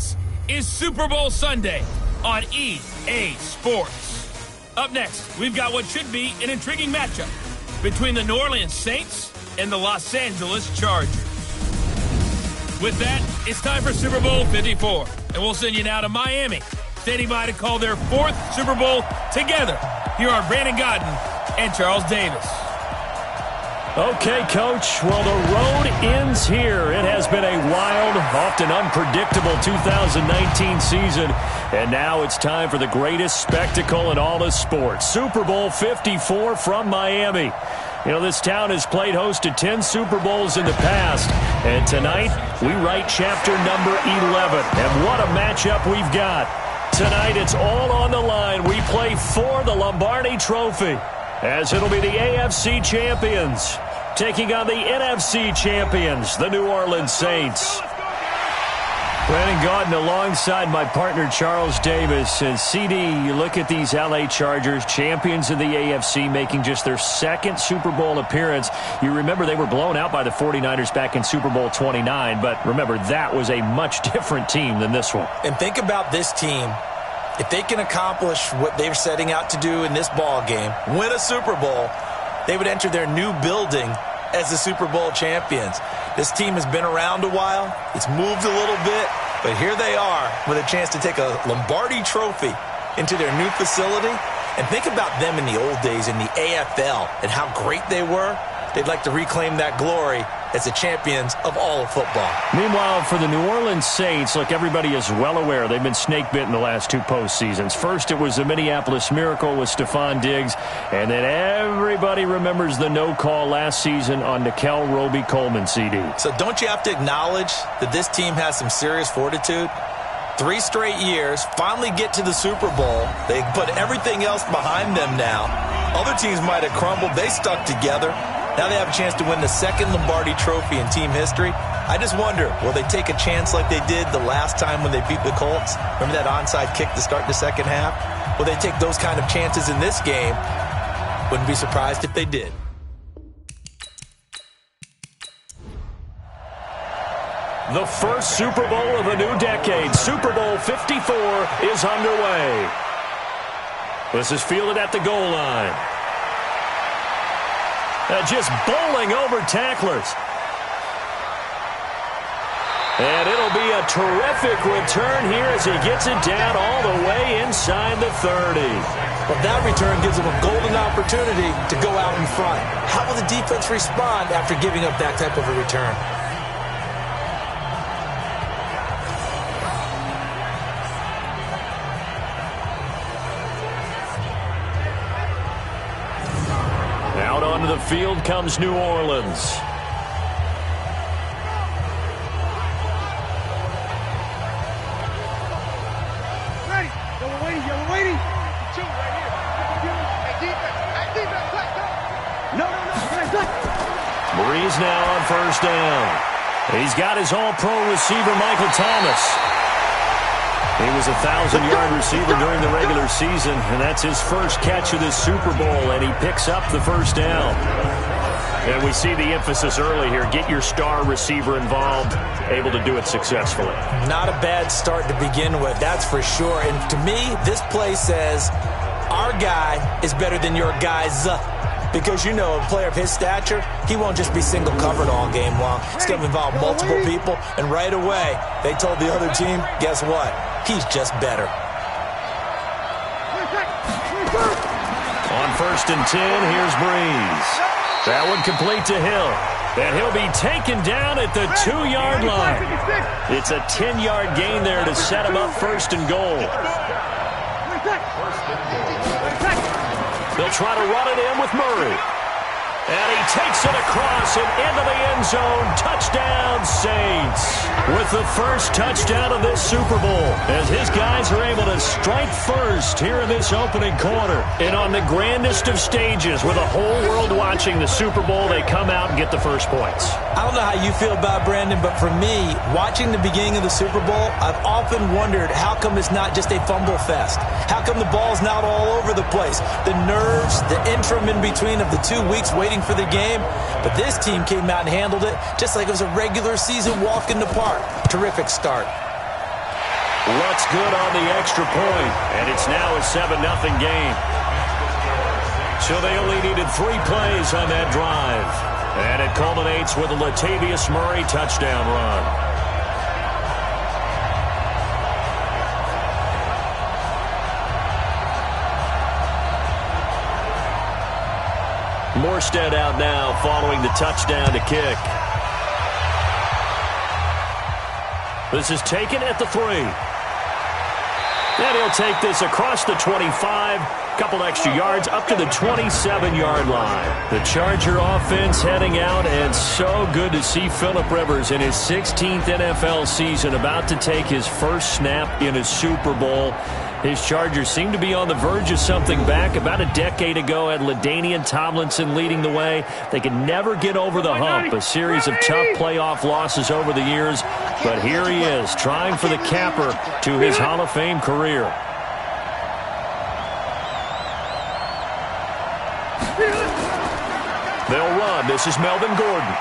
This is Super Bowl Sunday on EA Sports. Up next, we've got what should be an intriguing matchup between the New Orleans Saints and the Los Angeles Chargers. With that, it's time for Super Bowl 54, and we'll send you now to Miami, standing by to call their fourth Super Bowl together. Here are Brandon Gaudin and Charles Davis. Okay, Coach. Well, the road ends here. It has been a wild, often unpredictable 2019 season, and now it's time for the greatest spectacle in all of sports. Super Bowl 54 from Miami. You know, this town has played host to 10 Super Bowls in the past, and tonight we write chapter number 11. And what a matchup we've got. Tonight it's all on the line. We play for the Lombardi Trophy, as it'll be the AFC champions taking on the NFC champions, the New Orleans Saints. Brandon Gaudin alongside my partner Charles Davis. And CD, you look at these LA Chargers, champions of the AFC, making just their second Super Bowl appearance. You remember they were blown out by the 49ers back in Super Bowl 29, but remember that was a much different team than this one. And think about this team. If they can accomplish what they're setting out to do in this ball game, win a Super Bowl, they would enter their new building as the Super Bowl champions. This team has been around a while. It's moved a little bit, but here they are with a chance to take a Lombardi Trophy into their new facility. And think about them in the old days in the AFL and how great they were. They'd like to reclaim that glory as the champions of all of football. Meanwhile, for the New Orleans Saints, look, everybody is well aware they've been snake-bitten the last two postseasons. First, it was the Minneapolis Miracle with Stephon Diggs, and then everybody remembers the no-call last season on Nickel Roby-Coleman, CD. So don't you have to acknowledge that this team has some serious fortitude? 3 straight years, finally get to the Super Bowl. They put everything else behind them now. Other teams might have crumbled. They stuck together. Now they have a chance to win the second Lombardi Trophy in team history. I just wonder, will they take a chance like they did the last time when they beat the Colts? Remember that onside kick to start the second half? Will they take those kind of chances in this game? Wouldn't be surprised if they did. The first Super Bowl of a new decade, Super Bowl 54, is underway. This is fielded at the goal line. Just bowling over tacklers. And it'll be a terrific return here as he gets it down all the way inside the 30. Well, that return gives him a golden opportunity to go out in front. How will the defense respond after giving up that type of a return? Out onto the field comes New Orleans. Ready. You're waiting. Two right here. Hey, defense. Play. No. Breeze now on first down. He's got his all-pro receiver, Michael Thomas. He was a 1,000-yard receiver during the regular season, and that's his first catch of this Super Bowl, and he picks up the first down. And we see the emphasis early here. Get your star receiver involved, able to do it successfully. Not a bad start to begin with, that's for sure. And to me, this play says our guy is better than your guy's. Because, you know, a player of his stature, he won't just be single-covered all game long. He's going to involve multiple people, and right away, they told the other team, guess what? He's just better. On first and 10, here's Breeze. That one complete to Hill. And he'll be taken down at the 2-yard line. It's a 10-yard gain there to set him up first and goal. They'll try to run it in with Murray. And he takes it across and into the end zone. Touchdown, Saints. With the first touchdown of this Super Bowl, as his guys are able to strike first here in this opening quarter. And on the grandest of stages, with the whole world watching the Super Bowl, they come out and get the first points. I don't know how you feel about Brandon, but for me, watching the beginning of the Super Bowl, I've often wondered how come it's not just a fumble fest? How come the ball's not all over the place? The nerves, the interim in between of the 2 weeks waiting for the game. But this team came out and handled it just like it was a regular season walk in the park. Terrific start. What's good on the extra point? And it's now a 7-0 game. So they only needed 3 plays on that drive. And it culminates with a Latavius Murray touchdown run. Morstead out now following the touchdown to kick. This is taken at the 3. And he'll take this across the 25. Couple extra yards up to the 27-yard line. The Charger offense heading out, and so good to see Phillip Rivers in his 16th NFL season about to take his first snap in a Super Bowl. His Chargers seem to be on the verge of something back. About a decade ago, had LaDainian Tomlinson leading the way. They could never get over the hump. A series of tough playoff losses over the years. But here he is, trying for the capper to his Hall of Fame career. They'll run. This is Melvin Gordon.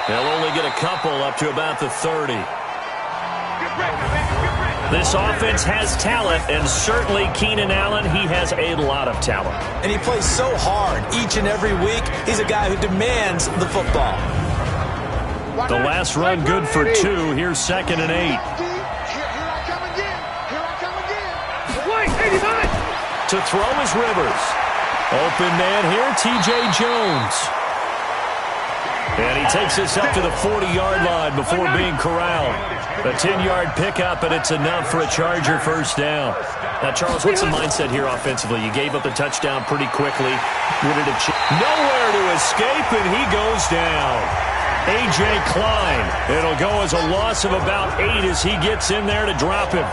They'll only get a couple up to about the 30. This offense has talent, and certainly Keenan Allen, he has a lot of talent. And he plays so hard each and every week. He's a guy who demands the football. The last run good for 2. Here's 2nd and 8. Here I come again. Here I come again. Wait, 89. To throw is Rivers. Open man here, T.J. Jones. And he takes this up to the 40-yard line before being corralled. A 10-yard pickup, and it's enough for a Charger first down. Now, Charles, what's the mindset here offensively? You gave up the touchdown pretty quickly. Nowhere to escape, and he goes down. A.J. Klein. It'll go as a loss of about 8 as he gets in there to drop him.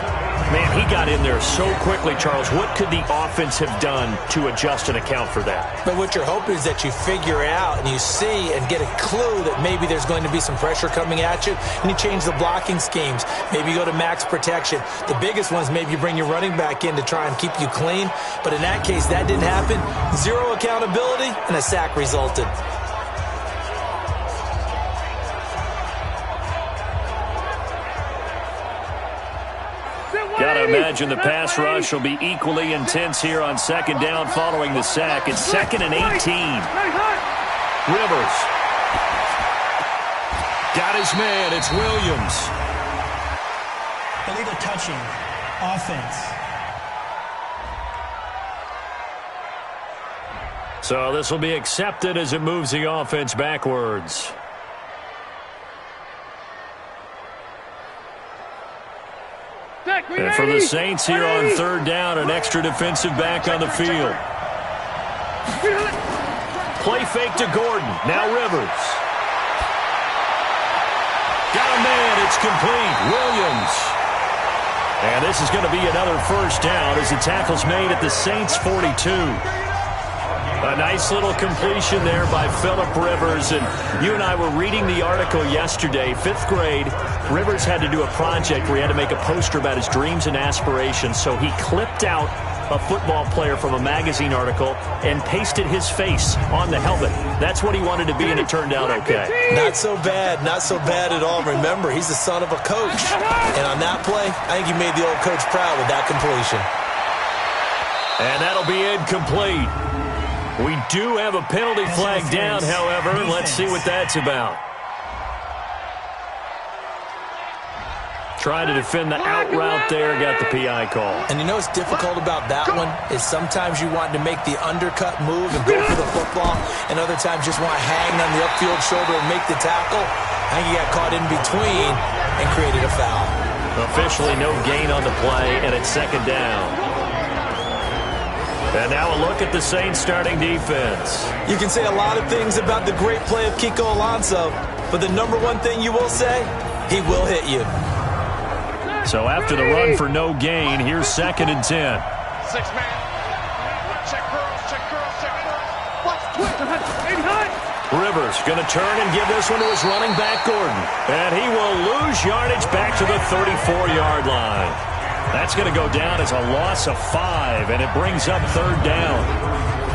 Man, he got in there so quickly, Charles. What could the offense have done to adjust and account for that? But what you're hoping is that you figure out and you see and get a clue that maybe there's going to be some pressure coming at you, and you change the blocking schemes. Maybe you go to max protection. The biggest one is maybe you bring your running back in to try and keep you clean. But in that case, that didn't happen. 0 accountability, and a sack resulted. Got to imagine the pass rush will be equally intense here on 2nd down following the sack. It's 2nd and 18. Rivers. Got his man. It's Williams. Illegal touching. Offense. So this will be accepted as it moves the offense backwards. And for the Saints here on 3rd down, an extra defensive back on the field. Play fake to Gordon. Now Rivers. Got a man. It's complete. Williams. And this is going to be another first down as the tackle's made at the Saints' 42. A nice little completion there by Phillip Rivers. And you and I were reading the article yesterday, 5th grade. Rivers had to do a project where he had to make a poster about his dreams and aspirations. So he clipped out a football player from a magazine article and pasted his face on the helmet. That's what he wanted to be, and it turned out okay. Not so bad. Not so bad at all. Remember, he's the son of a coach. And on that play, I think he made the old coach proud with that completion. And that'll be incomplete. We do have a penalty flag down, however. Let's see what that's about. Trying to defend the out route there, got the PI call. And you know what's difficult about that one is sometimes you want to make the undercut move and go for the football, and other times just want to hang on the upfield shoulder and make the tackle. I think he got caught in between and created a foul. Officially no gain on the play, and it's 2nd down. And now a look at the Saints starting defense. You can say a lot of things about the great play of Kiko Alonso, but the number one thing you will say, he will hit you. So after the run for no gain, here's 2nd and 10. 6-man. Check girls, check girls, check girls. Watch twitch. Rivers going to turn and give this one to his running back, Gordon. And he will lose yardage back to the 34-yard line. That's going to go down as a loss of 5, and it brings up 3rd down.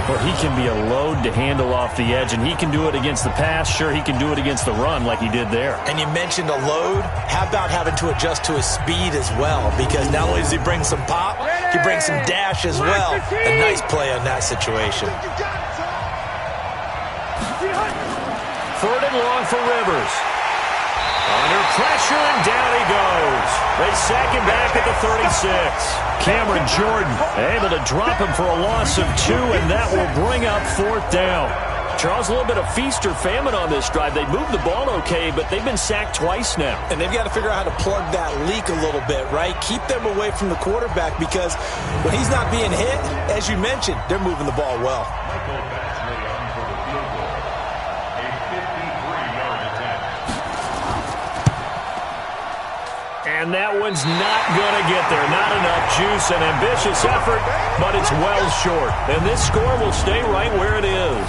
Well, he can be a load to handle off the edge, and he can do it against the pass. Sure, he can do it against the run like he did there. And you mentioned a load. How about having to adjust to his speed as well? Because not only does he bring some pop, he brings some dash as well. A nice play on that situation. 3rd and long for Rivers. Under pressure, and down he goes. They sack him back at the 36. Cameron Jordan able to drop him for a loss of 2, and that will bring up 4th down. Charles, a little bit of feast or famine on this drive. They moved the ball okay, but they've been sacked twice now. And they've got to figure out how to plug that leak a little bit, right? Keep them away from the quarterback, because when he's not being hit, as you mentioned, they're moving the ball well. And that one's not going to get there. Not enough juice. An ambitious effort, but it's well short. And this score will stay right where it is.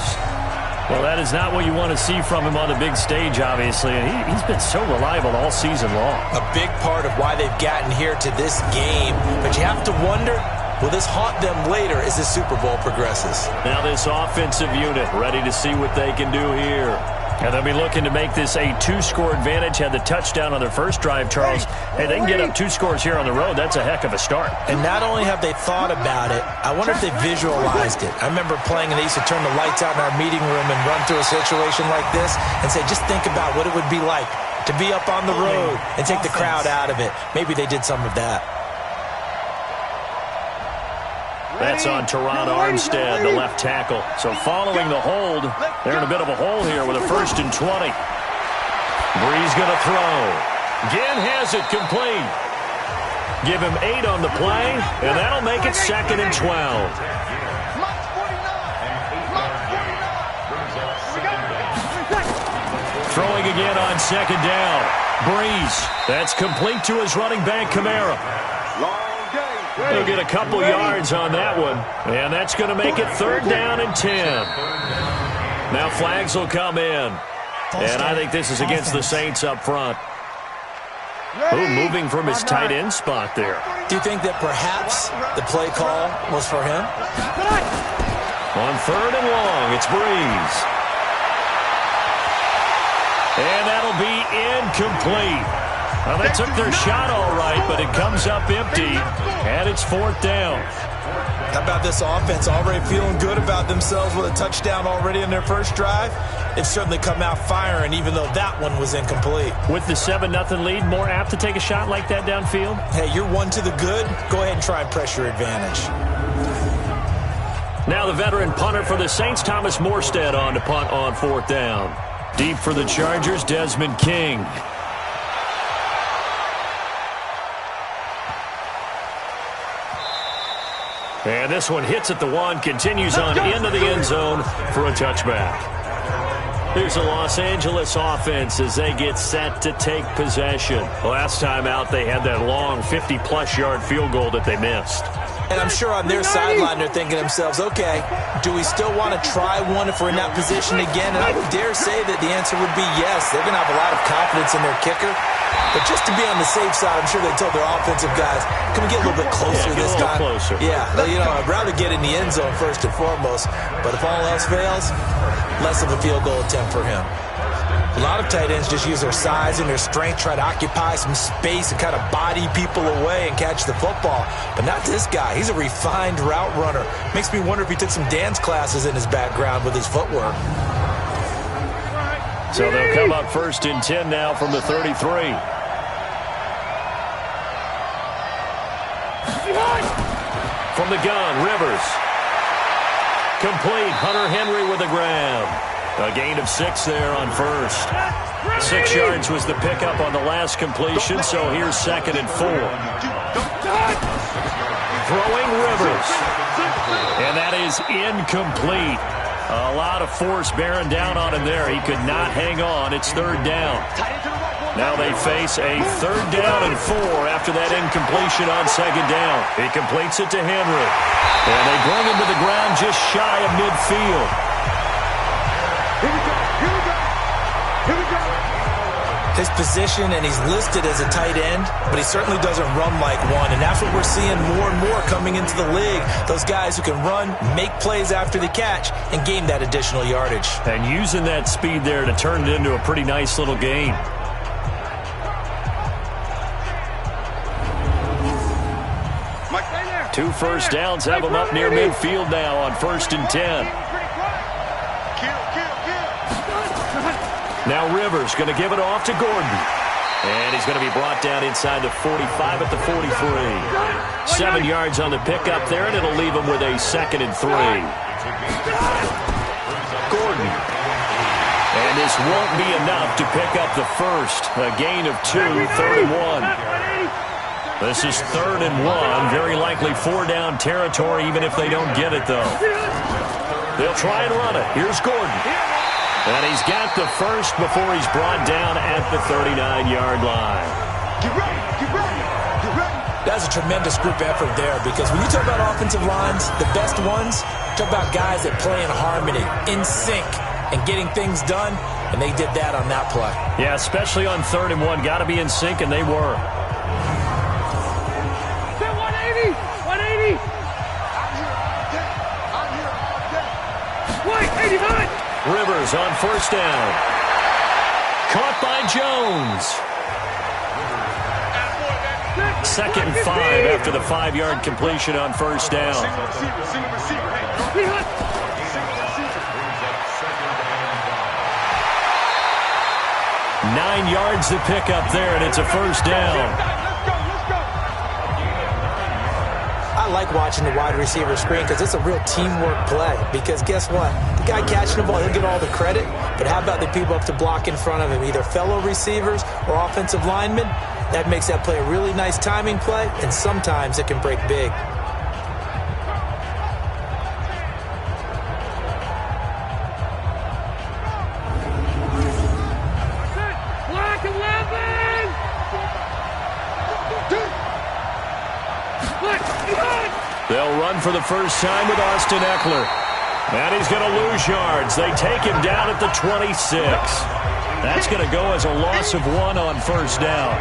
Well, that is not what you want to see from him on the big stage, obviously. And he's been so reliable all season long. A big part of why they've gotten here to this game. But you have to wonder, will this haunt them later as the Super Bowl progresses? Now this offensive unit ready to see what they can do here. And they'll be looking to make this a 2-score advantage. Had the touchdown on their first drive, Charles. Hey, they can get up 2 scores here on the road. That's a heck of a start. And not only have they thought about it, I wonder if they visualized it. I remember playing, and they used to turn the lights out in our meeting room and run through a situation like this and say, just think about what it would be like to be up on the road and take the crowd out of it. Maybe they did some of that. That's on Teron Armstead, the left tackle. So following the hold, they're in a bit of a hole here with a 1st and 20. Brees going to throw. Ginn has it complete. Give him 8 on the play, and that'll make it 2nd and 12. Throwing again on 2nd down. Brees. That's complete to his running back, Kamara. He'll get a couple yards on that one, and that's going to make it 3rd down and 10. Now flags will come in, and I think this is against the Saints up front. Ooh, moving from his tight end spot there. Do you think that perhaps the play call was for him? On 3rd and long, it's Brees. And that'll be incomplete. Well, they took their shot all right, but it comes up empty, and it's 4th down. How about this offense already feeling good about themselves with a touchdown already in their first drive? It's certainly come out firing, even though that one was incomplete. With the 7-0 lead, more apt to take a shot like that downfield? Hey, you're one to the good. Go ahead and try and press your advantage. Now the veteran punter for the Saints, Thomas Morstead, on to punt on 4th down. Deep for the Chargers, Desmond King. And this one hits at the 1, continues on into the end zone for a touchback. Here's the Los Angeles offense as they get set to take possession. Last time out, they had that long 50-plus yard field goal that they missed. And I'm sure on their sideline they're thinking to themselves, okay, do we still want to try one if we're in that position again? And I would dare say that the answer would be yes. They're going to have a lot of confidence in their kicker. But just to be on the safe side, I'm sure they told their offensive guys, can we get a little bit closer this time? Closer. Yeah, you know, I'd rather get in the end zone first and foremost. But if all else fails, less of a field goal attempt for him. A lot of tight ends just use their size and their strength, try to occupy some space and kind of body people away and catch the football. But not this guy. He's a refined route runner. Makes me wonder if he took some dance classes in his background with his footwork. So they'll come up 1st and 10 now from the 33. From the gun, Rivers. Complete. Hunter Henry with a grab. A gain of 6 there on 1st. 6 yards was the pickup on the last completion, so here's 2nd and 4. Throwing Rivers. And that is incomplete. A lot of force bearing down on him there. He could not hang on. It's 3rd down. Now they face a 3rd down and 4 after that incompletion on 2nd down. He completes it to Henry. And they bring him to the ground just shy of midfield. They his position, and he's listed as a tight end, but he certainly doesn't run like one, and that's what we're seeing more and more coming into the league. Those guys who can run, make plays after the catch, and gain that additional yardage. And using that speed there to turn it into a pretty nice little gain. Two first downs have them up near midfield now on 1st and 10. Now Rivers going to give it off to Gordon. And he's going to be brought down inside the 45 at the 43. 7 yards on the pickup there, and it'll leave him with a 2nd and 3. Gordon. And this won't be enough to pick up the first. A gain of 2, 3rd and 1. This is 3rd and 1. Very likely 4-down territory, even if they don't get it, though. They'll try and run it. Here's Gordon. And he's got the first before he's brought down at the 39-yard line. That's a tremendous group effort there, because when you talk about offensive lines, the best ones, talk about guys that play in harmony, in sync, and getting things done, and they did that on that play. Yeah, especially on 3rd and 1. Got to be in sync, and they were. 180! Rivers on 1st down. Caught by Jones. 2nd and 5 after the 5-yard completion on 1st down. Nine yards to pick up there, and it's a 1st down. I like watching the wide receiver screen because it's a real teamwork play. Because guess what? The guy catching the ball, he'll get all the credit. But how about the people up to block in front of him, either fellow receivers or offensive linemen? That makes that play a really nice timing play, and sometimes it can break big. Black 11! They'll run for the first time with Austin Eckler. And he's going to lose yards. They take him down at the 26. That's going to go as a loss of 1 on 1st down.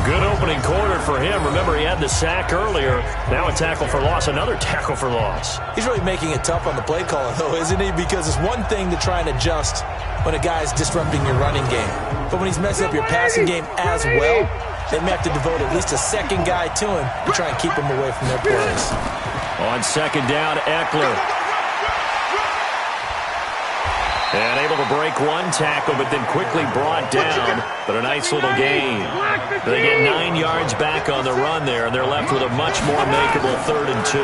Good opening quarter for him. Remember, he had the sack earlier. Now a tackle for loss, another tackle for loss. He's really making it tough on the play caller, though, isn't he? Because it's one thing to try and adjust when a guy is disrupting your running game. But when he's messing up your passing game as well, they may have to devote at least a second guy to him to try and keep him away from their plays. On 2nd down, Eckler. And able to break one tackle, but then quickly brought down. But a nice little gain. They get 9 yards back on the run there, and they're left with a much more makeable 3rd and 2.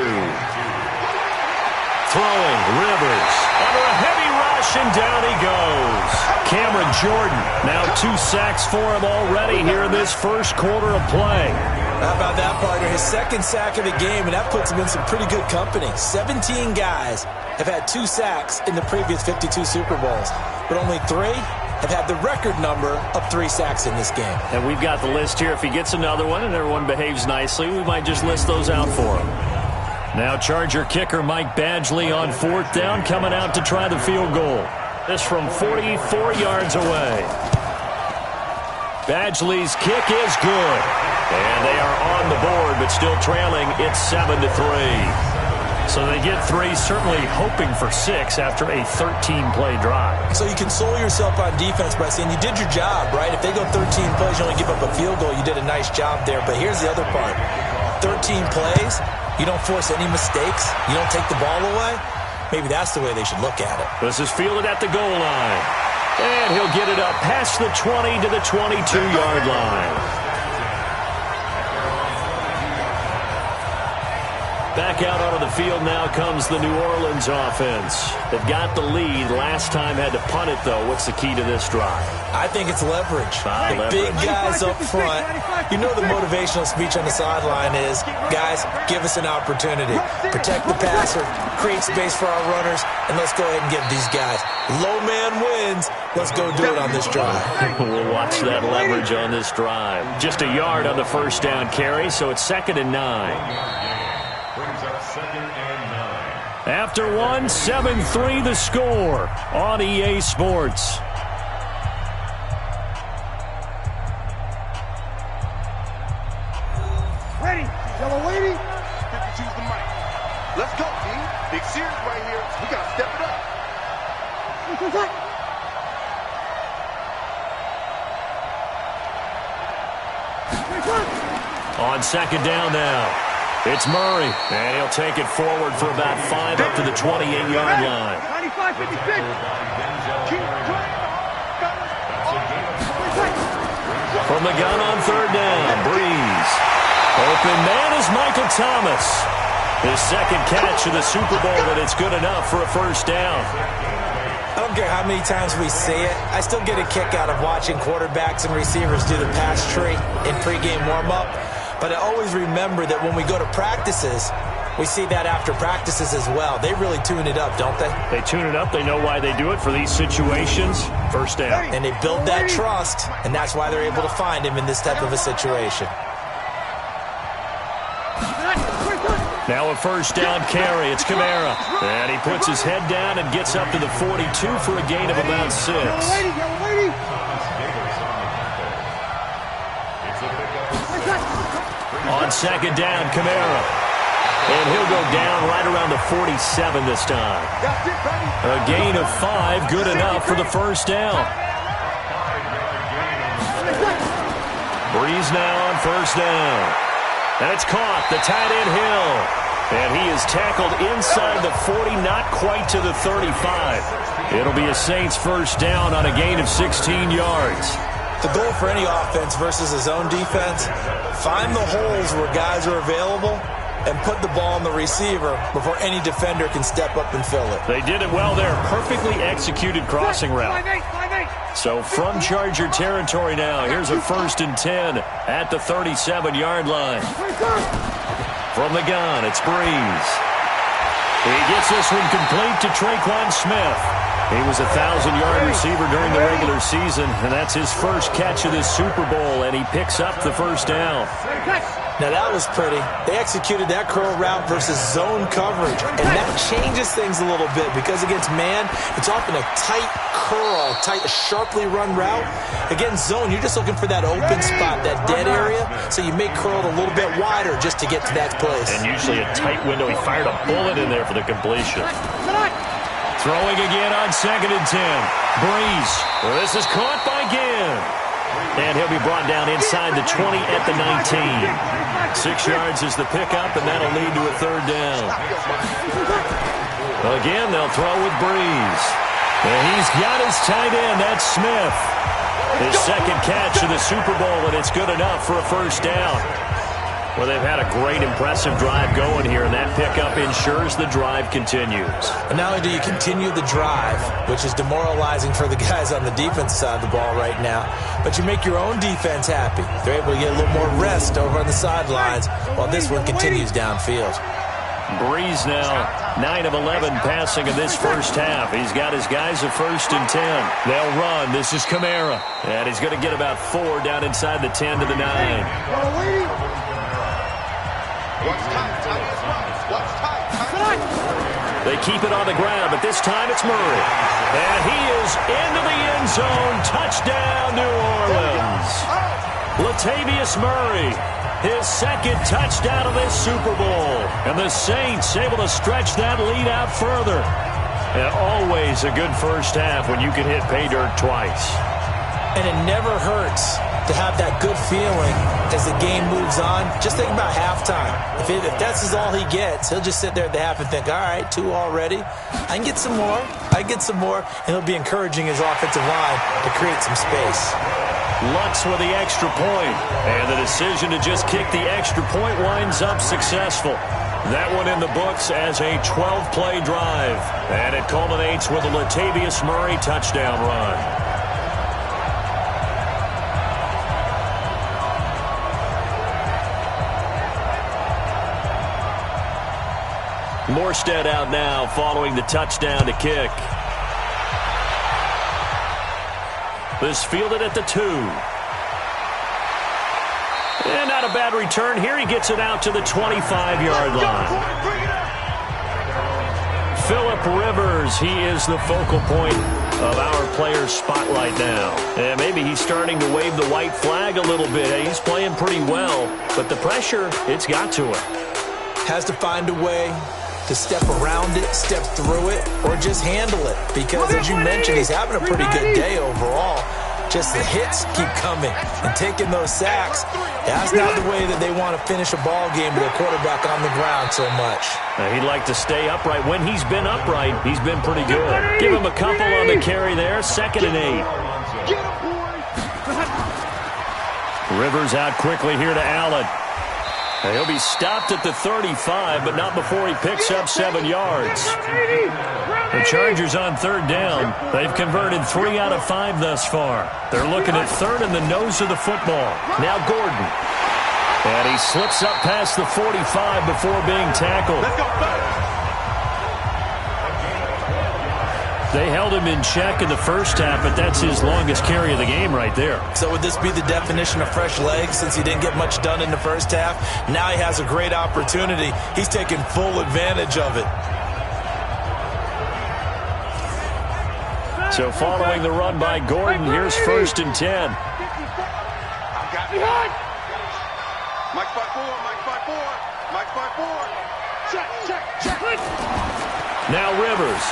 Throwing, Rivers. Under a heavy rush, and down he goes. Cameron Jordan, now 2 sacks for him already here in this first quarter of play. How about that, partner? His 2nd sack of the game, and that puts him in some pretty good company. 17 guys have had 2 sacks in the previous 52 Super Bowls, but only 3 have had the record number of 3 sacks in this game. And we've got the list here. If he gets another one and everyone behaves nicely, we might just list those out for him. Now Charger kicker Mike Badgley on 4th down, coming out to try the field goal. This from 44 yards away. Badgley's kick is good. And they are on the board, but still trailing. It's 7-3. So they get 3, certainly hoping for 6 after a 13-play drive. So you console yourself on defense by saying you did your job, right? If they go 13 plays, you only give up a field goal, you did a nice job there. But here's the other part. 13 plays, you don't force any mistakes, you don't take the ball away. Maybe that's the way they should look at it. This is fielded at the goal line. And he'll get it up past the 20 to the 22-yard line. Back out onto the field now comes the New Orleans offense. They've got the lead. Last time had to punt it, though. What's the key to this drive? I think it's leverage. Big guys up front. You know the motivational speech on the sideline is, guys, give us an opportunity. Protect the passer, create space for our runners, and let's go ahead and give these guys. Low man wins. Let's go do it on this drive. We'll watch that leverage on this drive. Just a yard on the first down carry, so it's 2nd and 9. After 1, 7-3 the score on EA Sports. Yellow lady. Choose the mic. Let's go, team. Big series right here. We got to step it up. On second down now, it's Murray, and he'll take it forward for about 5 up to the 28-yard line. 95-56. From the gun on third down, Breeze. Open man is Michael Thomas. His second catch of the Super Bowl, and it's good enough for a first down. I don't care how many times we see it. I still get a kick out of watching quarterbacks and receivers do the pass tree in pregame warm-up. But I always remember that when we go to practices, we see that after practices as well. They really tune it up, don't they? They tune it up. They know why they do it for these situations. First down. And they build that trust, and that's why they're able to find him in this type of a situation. Now a first down carry. It's Kamara. And he puts his head down and gets up to the 42 for a gain of about 6. On second down, Kamara. And he'll go down right around the 47 this time. A gain of 5, good enough for the first down. Breeze now on first down. And it's caught, the tight end Hill. And he is tackled inside the 40, not quite to the 35. It'll be a Saints first down on a gain of 16 yards. The goal for any offense versus a zone defense, find the holes where guys are available and put the ball on the receiver before any defender can step up and fill it. They did it well there. Perfectly executed crossing route. So from Charger territory now, here's a 1st and 10 at the 37-yard line. From the gun, it's Breeze. He gets this one complete to Traquan Smith. He was a 1,000-yard receiver during the regular season, and that's his first catch of this Super Bowl, and he picks up the first down. Now that was pretty. They executed that curl route versus zone coverage, and that changes things a little bit because against man, it's often a tight curl, sharply run route. Against zone, you're just looking for that open spot, that dead area, so you may curl it a little bit wider just to get to that place. And usually a tight window. He fired a bullet in there for the completion. Throwing again on 2nd and 10. Breeze. This is caught by Ginn. And he'll be brought down inside the 20 at the 19. 6 yards is the pickup, and that'll lead to a third down. Again, they'll throw with Breeze. And he's got his tight end. That's Smith. His second catch of the Super Bowl, and it's good enough for a first down. Well, they've had a great, impressive drive going here, and that pickup ensures the drive continues. And not only do you continue the drive, which is demoralizing for the guys on the defense side of the ball right now, but you make your own defense happy. They're able to get a little more rest over on the sidelines while this one continues downfield. Breeze now, 9 of 11 passing in this first half. He's got his guys at 1st and 10. They'll run. This is Kamara. And he's going to get about 4 down inside the 10 to the 9. They keep it on the ground, but this time it's Murray. And he is into the end zone. Touchdown, New Orleans. Latavius Murray, his second touchdown of this Super Bowl. And the Saints able to stretch that lead out further. And always a good first half when you can hit pay dirt twice. And it never hurts to have that good feeling as the game moves on. Just think about halftime. If that's all he gets, he'll just sit there at the half and think, all right, 2 already. I can get some more. I can get some more. And he'll be encouraging his offensive line to create some space. Lutz with the extra point. And the decision to just kick the extra point winds up successful. That one in the books as a 12-play drive. And it culminates with a Latavius Murray touchdown run. Morstead out now following the touchdown to kick. This fielded at the 2. And not a bad return here. He gets it out to the 25-yard line. Phillip Rivers, he is the focal point of our players' spotlight now. And maybe he's starting to wave the white flag a little bit. He's playing pretty well, but the pressure, it's got to him. Has to find a way to step around it, step through it, or just handle it. Because, as you mentioned, he's having a pretty good day overall. Just the hits keep coming and taking those sacks. That's not the way that they want to finish a ball game with their quarterback on the ground so much. He'd like to stay upright. When he's been upright, he's been pretty good. Give him a couple on the carry there. 2nd and 8. Rivers out quickly here to Allen. He'll be stopped at the 35, but not before he picks up 7 yards. The Chargers on 3rd down. They've converted 3 out of 5 thus far. They're looking at 3rd in the nose of the football. Now Gordon. And he slips up past the 45 before being tackled. They held him in check in the first half, but that's his longest carry of the game right there. So would this be the definition of fresh legs since he didn't get much done in the first half? Now he has a great opportunity. He's taking full advantage of it. So following the run by Gordon, here's 1st and 10. Mike by 4, Mike by 4, Mike by 4. Check. Now Rivers.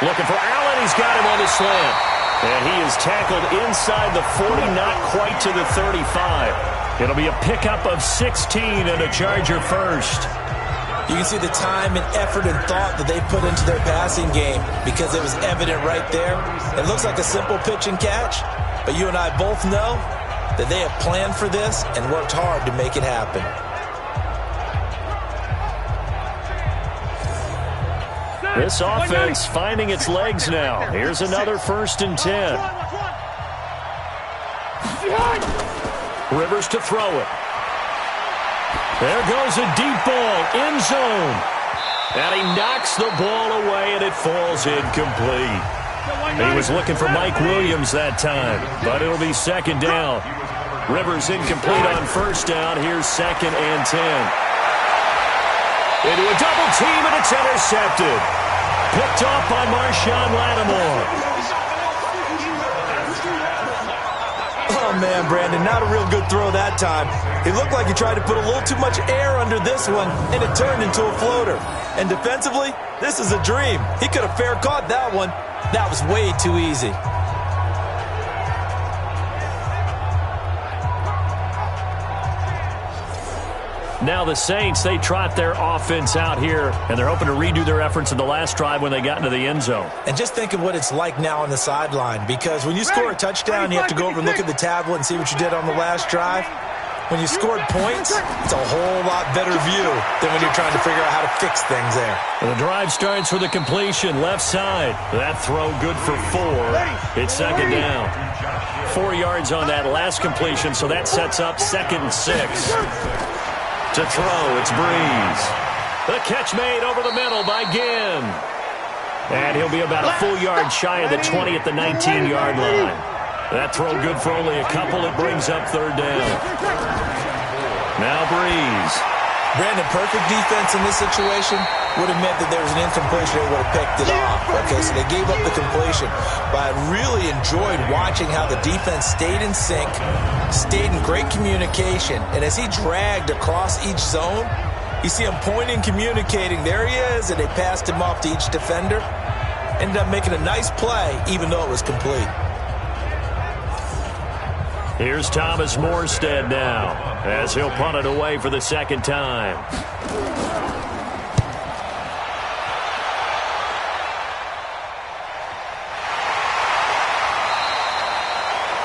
Looking for Allen. He's got him on the slant. And he is tackled inside the 40, not quite to the 35. It'll be a pickup of 16 and a Charger first. You can see the time and effort and thought that they put into their passing game because it was evident right there. It looks like a simple pitch and catch, but you and I both know that they have planned for this and worked hard to make it happen. This offense finding its legs now. Here's another 1st and 10. Rivers to throw it. There goes a deep ball, end zone. And he knocks the ball away, and it falls incomplete. He was looking for Mike Williams that time, but it'll be 2nd down. Rivers incomplete on 1st down. Here's 2nd and 10. Into a double team, and it's intercepted. Picked off by Marshawn Lattimore. Oh, man, Brandon, not a real good throw that time. It looked like he tried to put a little too much air under this one, and it turned into a floater. And defensively, this is a dream. He could have fair caught that one. That was way too easy. Now the Saints, they trot their offense out here, and they're hoping to redo their efforts in the last drive when they got into the end zone. And just think of what it's like now on the sideline, because when you score a touchdown, you have to go over and look at the tablet and see what you did on the last drive. When you scored points, it's a whole lot better view than when you're trying to figure out how to fix things there. The drive starts with a completion, left side. That throw good for 4. It's 2nd down. 4 yards on that last completion, so that sets up 2nd and 6. To throw, it's Breeze. The catch made over the middle by Ginn. And he'll be about a full yard shy of the 20 at the 19-yard line. That throw good for only a couple. It brings up 3rd down. Now Breeze. Brandon, perfect defense in this situation would have meant that there was an incompletion. They would have picked it off. Okay, so they gave up the completion. But I really enjoyed watching how the defense stayed in sync, stayed in great communication. And as he dragged across each zone, you see him pointing, communicating. There he is, and they passed him off to each defender. Ended up making a nice play, even though it was complete. Here's Thomas Morstead now, as he'll punt it away for the 2nd time.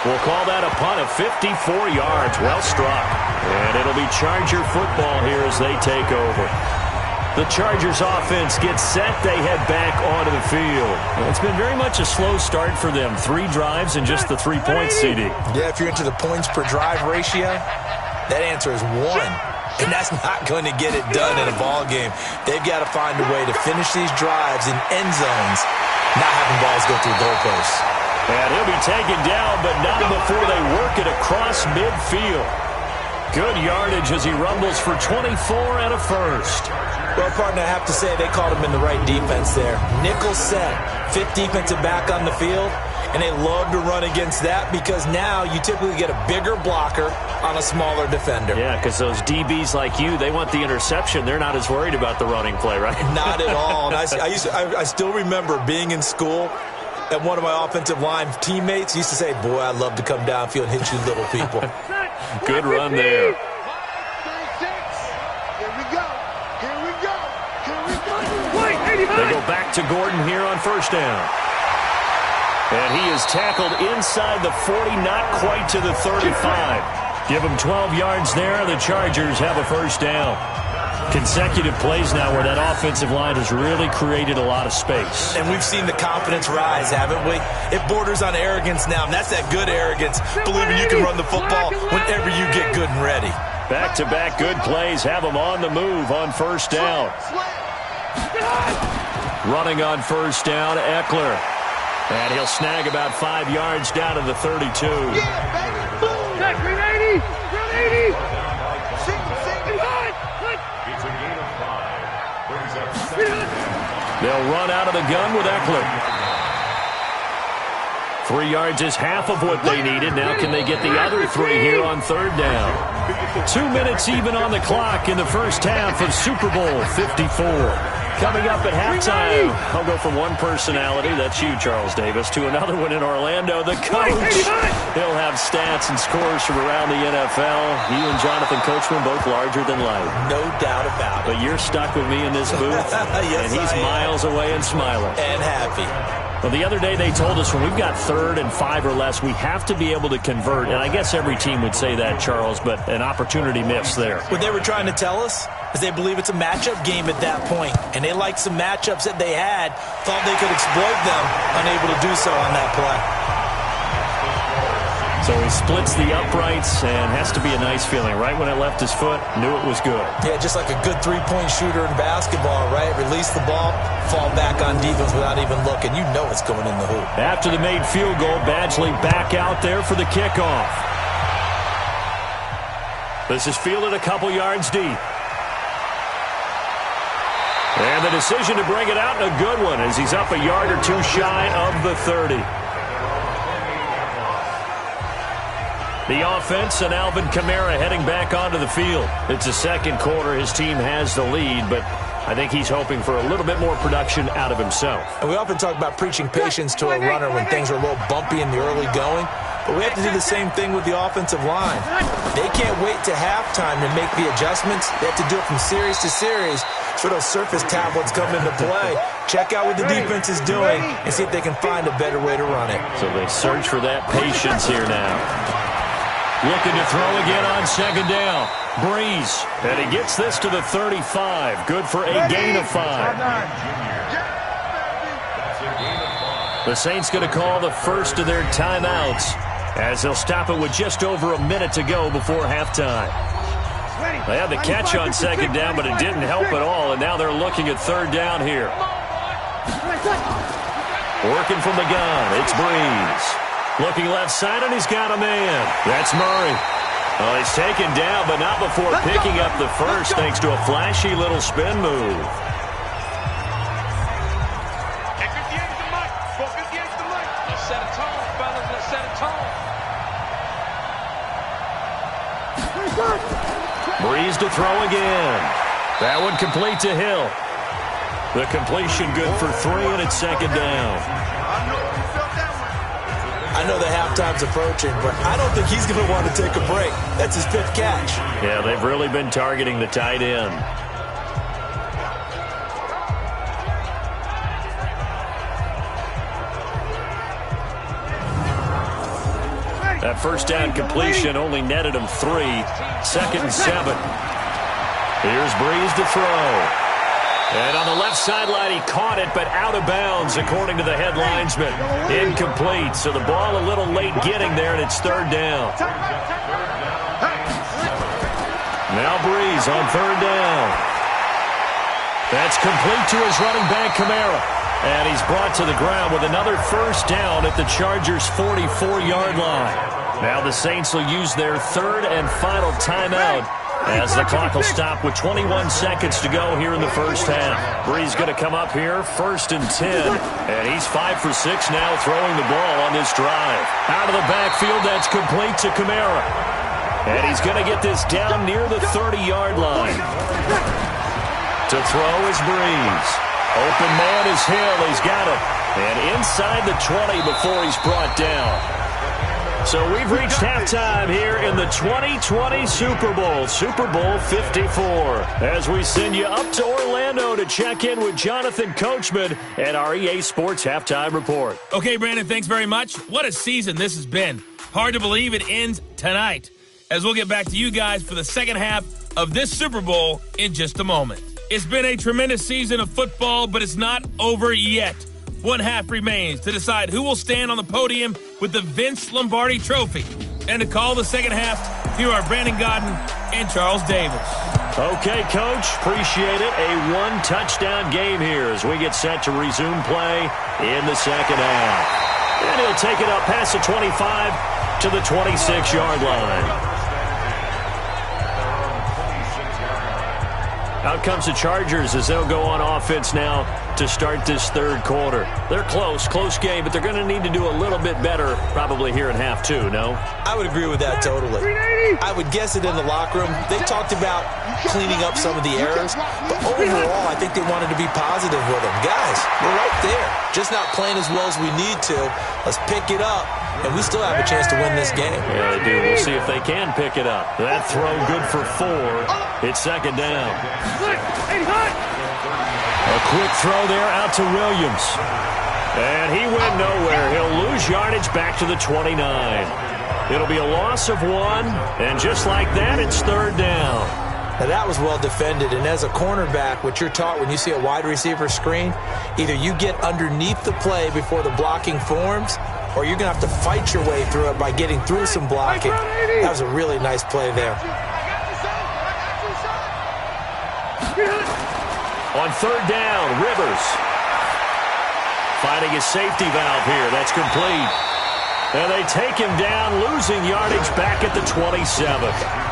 We'll call that a punt of 54 yards. Well struck. And it'll be Charger football here as they take over. The Chargers offense gets set. They head back onto the field. It's been very much a slow start for them. 3 drives and just the 3 points, CD. Yeah, if you're into the points per drive ratio, that answer is 1. And that's not going to get it done in a ball game. They've got to find a way to finish these drives in end zones, not having balls go through goalposts. And he'll be taken down, but not before they work it across midfield. Good yardage as he rumbles for 24 and a first. Well, partner, I have to say they called him in the right defense there. Nickel set, fifth defensive back on the field, and they love to run against that because now you typically get a bigger blocker on a smaller defender. Yeah, because those DBs like you, they want the interception. They're not as worried about the running play, right? Not at all. And I still remember being in school, and one of my offensive line teammates used to say, boy, I'd love to come downfield and hit you little people. Good run there. They go back to Gordon here on first down. And he is tackled inside the 40, not quite to the 35. Give him 12 yards there. The Chargers have a first down. Consecutive plays now where that offensive line has really created a lot of space. And we've seen the confidence rise, haven't we? It borders on arrogance now, and that's that good arrogance, believing you can run the football whenever you get good and ready. Back-to-back good plays have them on the move on first down. Running on first down, Eckler. And he'll snag about 5 yards down to the 32. They'll run out of the gun with Eckler. 3 yards is half of what they needed. Now can they get the other 3 here on third down? 2 minutes even on the clock in the first half of Super Bowl 54. Coming up at halftime, I'll go from one personality, that's you, Charles Davis, to another one in Orlando, the coach. He'll have stats and scores from around the NFL. You and Jonathan Coachman both larger than life. No doubt about it. But you're stuck with me in this booth, yes, and he's miles away and smiling. And happy. Well, the other day they told us when we've got 3rd and 5 or less, we have to be able to convert. And I guess every team would say that, Charles, but an opportunity missed there. What they were trying to tell us is they believe it's a matchup game at that point. And they liked some matchups that they had, thought they could exploit them, unable to do so on that play. So he splits the uprights and has to be a nice feeling. Right when it left his foot, knew it was good. Yeah, just like a good three-point shooter in basketball, right? Release the ball, fall back on defense without even looking. You know it's going in the hoop. After the made field goal, Badgley back out there for the kickoff. This is fielded a couple yards deep. And the decision to bring it out, a good one, as he's up a yard or 2 shy of the 30. The offense and Alvin Kamara heading back onto the field. It's the second quarter. His team has the lead, but I think he's hoping for a little bit more production out of himself. And we often talk about preaching patience to a runner when things are a little bumpy in the early going, but we have to do the same thing with the offensive line. They can't wait to halftime to make the adjustments. They have to do it from series to series so those surface tablets come into play. Check out what the defense is doing and see if they can find a better way to run it. So they search for that patience here now. Looking to throw again on second down. Breeze. And he gets this to the 35. Good for a gain of 5. The Saints going to call the first of their timeouts as they'll stop it with just over a minute to go before halftime. They had the catch on second down, but it didn't help at all, and now they're looking at third down here. Working from the gun, it's Breeze. Looking left side, and he's got a man. That's Murray. Well, he's taken down, but not before picking up the first, thanks to a flashy little spin move. Let's set a tone, fellas. Let's set a tone. Breeze to throw again. That one complete to Hill. The completion good for 3, and it's second down. I know the halftime's approaching, but I don't think he's going to want to take a break. That's his 5th catch. Yeah, they've really been targeting the tight end. That first down completion only netted him 3. 2nd and 7. Here's Breeze to throw. And on the left sideline, he caught it, but out of bounds, according to the head linesman. Incomplete, so the ball a little late getting there, and it's third down. Now Breeze on third down. That's complete to his running back, Kamara. And he's brought to the ground with another first down at the Chargers' 44-yard line. Now the Saints will use their third and final timeout as the clock will stop with 21 seconds to go here in the first half. Brees going to come up here, 1st and 10, and he's 5 for 6 now throwing the ball on this drive. Out of the backfield, that's complete to Kamara. And he's going to get this down near the 30-yard line. To throw is Brees. Open man is Hill. He's got it. And inside the 20 before he's brought down. So we've reached halftime here in the 2020 Super Bowl, Super Bowl 54. As we send you up to Orlando to check in with Jonathan Coachman and our EA Sports Halftime Report. Okay, Brandon, thanks very much. What a season this has been. Hard to believe it ends tonight, as we'll get back to you guys for the second half of this Super Bowl in just a moment. It's been a tremendous season of football, but it's not over yet. One half remains to decide who will stand on the podium with the Vince Lombardi Trophy. And to call the second half, here are Brandon Gaudin and Charles Davis. Okay, Coach, appreciate it. A one-touchdown game here as we get set to resume play in the second half. And he'll take it up past the 25 to the 26-yard line. Out comes the Chargers as they'll go on offense now to start this third quarter. They're close game, but they're going to need to do a little bit better probably here in half two, no? I would agree with that totally. I would guess it in the locker room. They talked about cleaning up some of the errors, but overall I think they wanted to be positive with them. Guys, we're right there. Just not playing as well as we need to. Let's pick it up, and we still have a chance to win this game. Yeah, they do. We'll see if they can pick it up. That throw good for 4. It's second down. A quick throw there out to Williams. And he went nowhere. He'll lose yardage back to the 29. It'll be a loss of 1, and just like that, it's third down. Now, that was well defended, and as a cornerback, what you're taught when you see a wide receiver screen, either you get underneath the play before the blocking forms, or you're going to have to fight your way through it by getting through some blocking. That was a really nice play there. On third down, Rivers finding his safety valve here. That's complete. And they take him down, losing yardage back at the 27.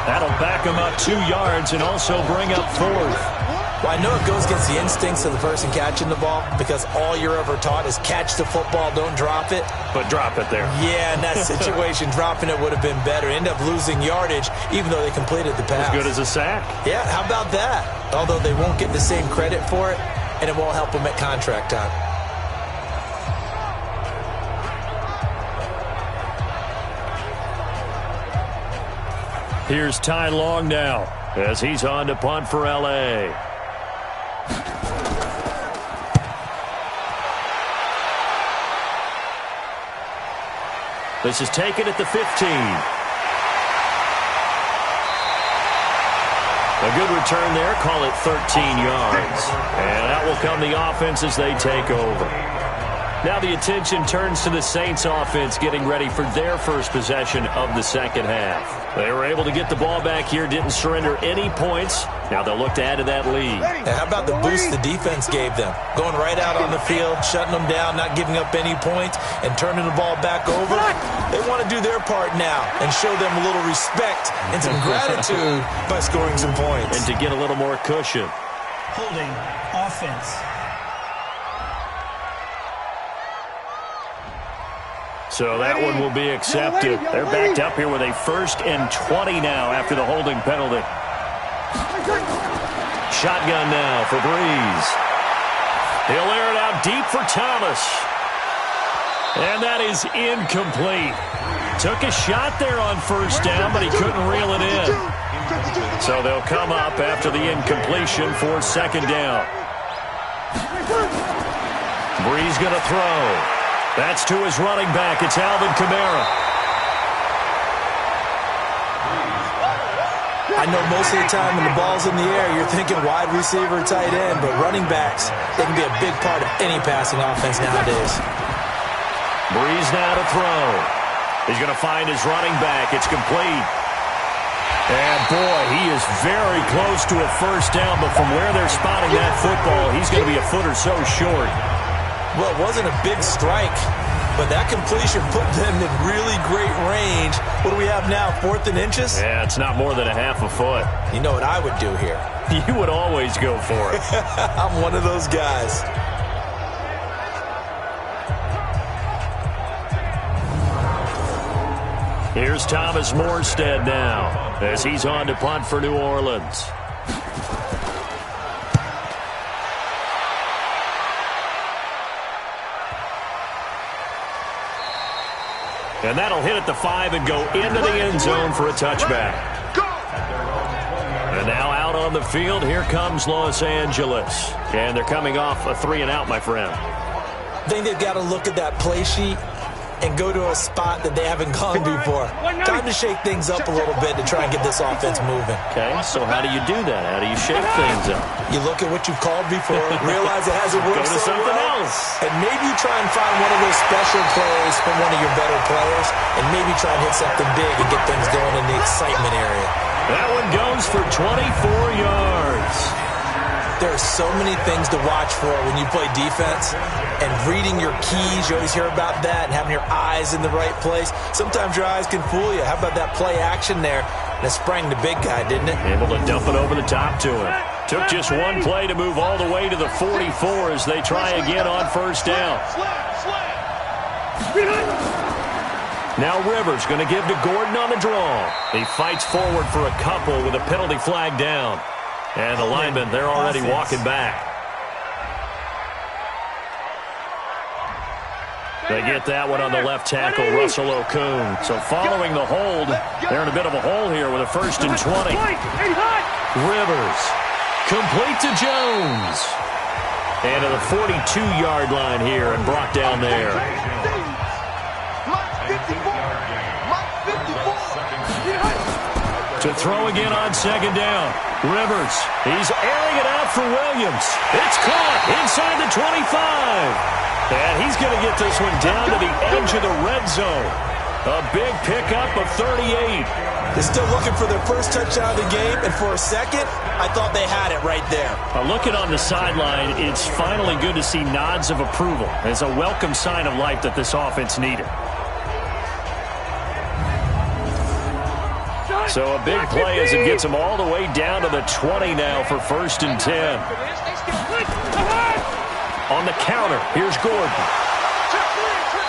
That'll back him up 2 yards and also bring up 4th. Well, I know it goes against the instincts of the person catching the ball because all you're ever taught is catch the football, don't drop it. But drop it there. Yeah, in that situation, dropping it would have been better. End up losing yardage even though they completed the pass. As good as a sack. Yeah, how about that? Although they won't get the same credit for it, and it won't help them at contract time. Here's Ty Long now as he's on to punt for L.A. This is taken at the 15. A good return there. Call it 13 yards. And that will come the offense as they take over. Now the attention turns to the Saints offense getting ready for their first possession of the second half. They were able to get the ball back here, didn't surrender any points. Now they'll look to add to that lead. And how about the boost the defense gave them? Going right out on the field, shutting them down, not giving up any points, and turning the ball back over. They want to do their part now and show them a little respect and some gratitude by scoring some points. And to get a little more cushion. Holding offense. So that one will be accepted. They're backed up here with a 1st and 20 now after the holding penalty. Shotgun now for Brees. He'll air it out deep for Thomas. And that is incomplete. Took a shot there on first down, but he couldn't reel it in. So they'll come up after the incompletion for second down. Brees going to throw. That's to his running back. It's Alvin Kamara. I know most of the time when the ball's in the air, you're thinking wide receiver, tight end, but running backs, they can be a big part of any passing offense nowadays. Brees now to throw. He's going to find his running back. It's complete. And, boy, he is very close to a first down, but from where they're spotting that football, he's going to be a foot or so short. Well, it wasn't a big strike, but that completion put them in really great range. What do we have now, 4th and inches? Yeah, it's not more than a half a foot. You know what I would do here? You would always go for it. I'm one of those guys. Here's Thomas Morstead now as he's on to punt for New Orleans. And that'll hit at the 5 and go into the end zone for a touchback. And now out on the field, here comes Los Angeles. And they're coming off a 3-and-out, my friend. I think they've got to look at that play sheet and go to a spot that they haven't gone before. Time to shake things up a little bit to try and get this offense moving. Okay, so how do you do that? How do you shake things up? You look at what you've called before, realize it hasn't worked Go to something else. and maybe try and find one of those special plays from one of your better players, and maybe try and hit something big and get things going in the excitement area. That one goes for 24 yards. There are so many things to watch for when you play defense, and reading your keys, you always hear about that, and having your eyes in the right place. Sometimes your eyes can fool you. How about that play action there? And it sprang the big guy, didn't it? Able to dump it over the top to him. Took just one play to move all the way to the 44 as they try again on first down. Now Rivers going to give to Gordon on the draw. He fights forward for a couple with a penalty flag down. And the linemen, they're already walking back. They get that one on the left tackle, Russell Okung. So following the hold, they're in a bit of a hole here with a 1st and 20. Rivers, complete to Jones. And to the 42-yard line here and brought down there. To throw again on 2nd down. Rivers, he's airing it out for Williams. It's caught inside the 25. And he's going to get this one down to the edge of the red zone. A big pickup of 38. They're still looking for their first touchdown of the game, and for a second, I thought they had it right there. Looking on the sideline, it's finally good to see nods of approval. It's a welcome sign of life that this offense needed. So a big play as it gets him all the way down to the 20 now for 1st and 10. On the counter, here's Gordon.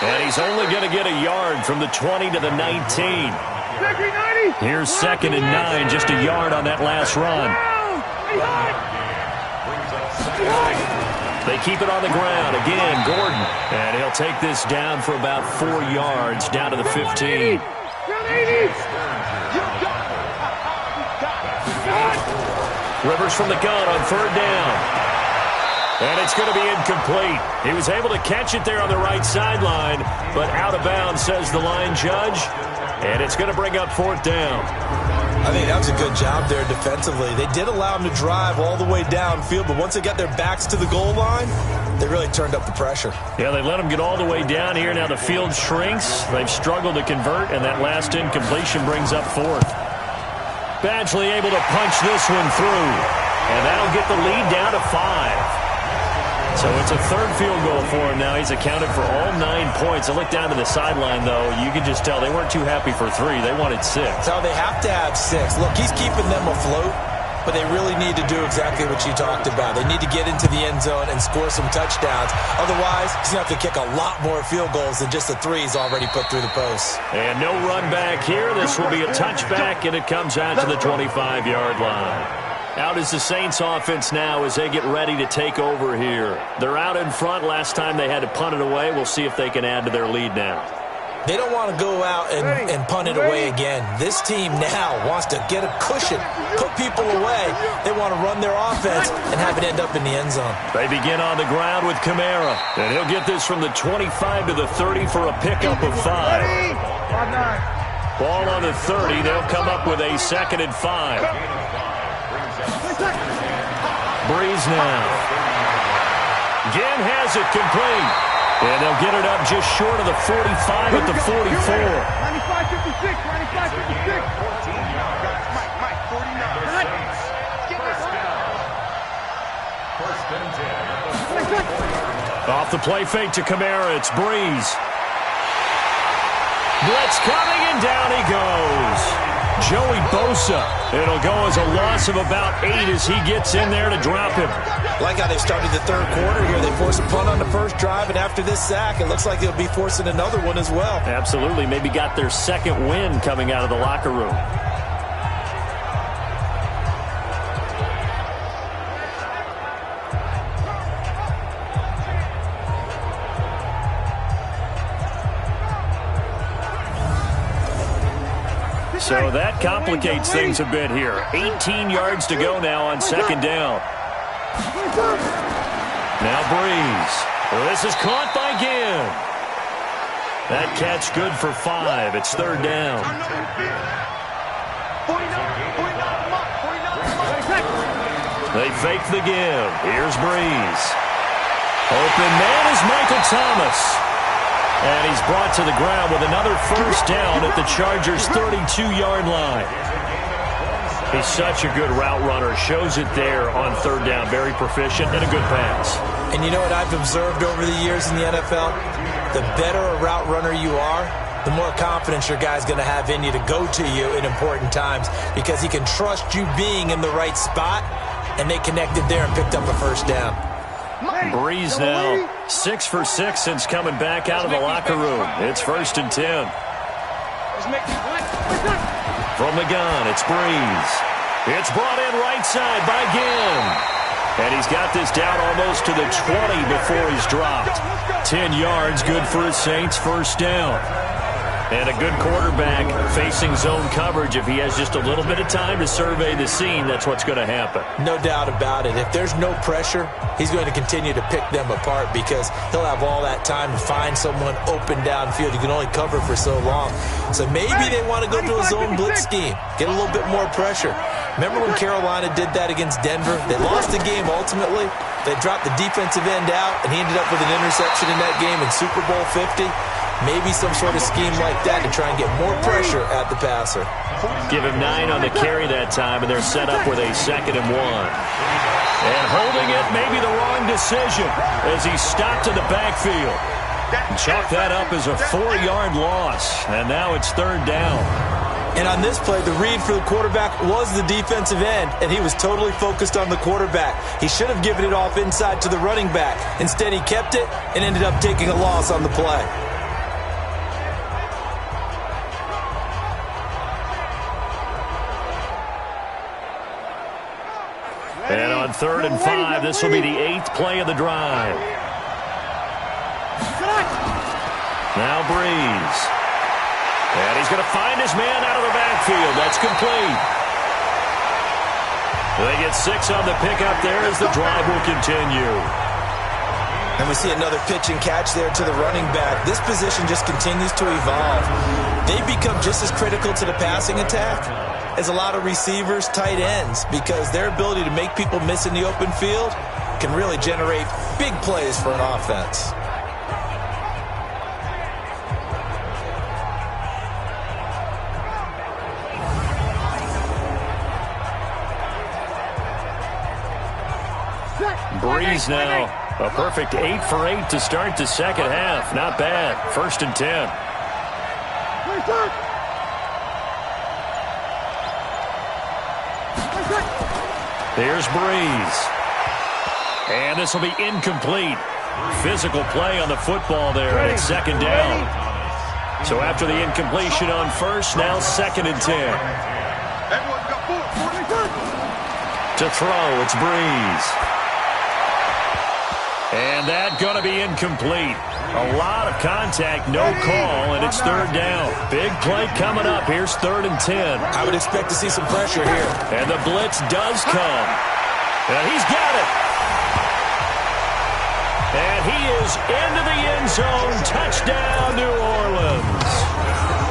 And he's only going to get a yard from the 20 to the 19. Here's 2nd and 9, just a yard on that last run. They keep it on the ground. Again, Gordon. And he'll take this down for about 4 yards, down to the 15. Rivers from the gun on 3rd down. And it's going to be incomplete. He was able to catch it there on the right sideline, but out of bounds, says the line judge. And it's going to bring up 4th down. I think that was a good job there defensively. They did allow him to drive all the way downfield, but once they got their backs to the goal line, they really turned up the pressure. Yeah, they let him get all the way down here. Now the field shrinks. They've struggled to convert, and that last incompletion brings up 4th. Badgley able to punch this one through, and that'll get the lead down to 5. So it's a 3rd field goal for him now. He's accounted for all 9 points. I look down to the sideline, though. You can just tell they weren't too happy for 3. They wanted 6. So they have to have 6. Look, he's keeping them afloat, but they really need to do exactly what you talked about. They need to get into the end zone and score some touchdowns. Otherwise, he's going to have to kick a lot more field goals than just the 3 he's already put through the posts. And no run back here. This will be a touchback, and it comes out to the 25-yard line. Out is the Saints offense now as they get ready to take over here. They're out in front. Last time they had to punt it away. We'll see if they can add to their lead now. They don't want to go out and punt it away again. This team now wants to get a cushion, put people away. They want to run their offense and have it end up in the end zone. They begin on the ground with Kamara. And he'll get this from the 25 to the 30 for a pickup of 5. Ball on the 30. They'll come up with a 2nd and 5. Breeze now. Again has it complete. And they'll get it up just short of the 45 at the 44. 95-56, 49. Off the play fake to Kamara. It's Breeze. It's coming, and down he goes. Joey Bosa. It'll go as a loss of about 8 as he gets in there to drop him. Like how they started the third quarter here. They forced a punt on the first drive, and after this sack, it looks like they'll be forcing another one as well. Absolutely. Maybe got their second win coming out of the locker room. So that complicates things a bit here. 18 yards to go now on second down. Now Breeze. This is caught by Ginn. That catch good for 5. It's third down. They fake the give. Here's Breeze. Open man is Michael Thomas. And he's brought to the ground with another first down at the Chargers' 32-yard line. He's such a good route runner. Shows it there on third down. Very proficient and a good pass. And you know what I've observed over the years in the NFL? The better a route runner you are, the more confidence your guy's going to have in you to go to you in important times because he can trust you being in the right spot, and they connected there and picked up a first down. Breeze now 6 for 6 since coming back out of the locker room. It's 1st and 10. From the gun, it's Breeze. It's brought in right side by Ginn. And he's got this down almost to the 20 before he's dropped. 10 yards, good for his Saints, first down. And a good quarterback facing zone coverage. If he has just a little bit of time to survey the scene, that's what's going to happen. No doubt about it. If there's no pressure, he's going to continue to pick them apart because he'll have all that time to find someone open downfield. You can only cover for so long. So maybe they want to go to a zone blitz scheme, get a little bit more pressure. Remember when Carolina did that against Denver? They lost the game ultimately. They dropped the defensive end out, and he ended up with an interception in that game in Super Bowl 50. Maybe some sort of scheme like that to try and get more pressure at the passer. Give him 9 on the carry that time, and they're set up with a 2nd and 1. And holding it, maybe the wrong decision as he stopped in the backfield. Chalk that up as a 4-yard loss, and now it's third down. And on this play, the read for the quarterback was the defensive end, and he was totally focused on the quarterback. He should have given it off inside to the running back. Instead, he kept it and ended up taking a loss on the play. And on 3rd and 5, this will be the 8th play of the drive. Now Breeze. And he's going to find his man out of the backfield. That's complete. They get 6 on the pickup there as the drive will continue. And we see another pitch and catch there to the running back. This position just continues to evolve. They become just as critical to the passing attack as a lot of receivers, tight ends, because their ability to make people miss in the open field can really generate big plays for an offense. Breeze now, a perfect 8 for 8 to start the second half. Not bad. 1st and 10. Here's Breeze. And this will be incomplete. Physical play on the football there, and it's 2nd down. So after the incompletion on 1st, now 2nd and 10. To throw, it's Breeze. And that going to be incomplete. A lot of contact, no call, and it's 3rd down. Big play coming up. Here's 3rd and 10. I would expect to see some pressure here. And the blitz does come. And he's got it. And he is into the end zone. Touchdown, New Orleans.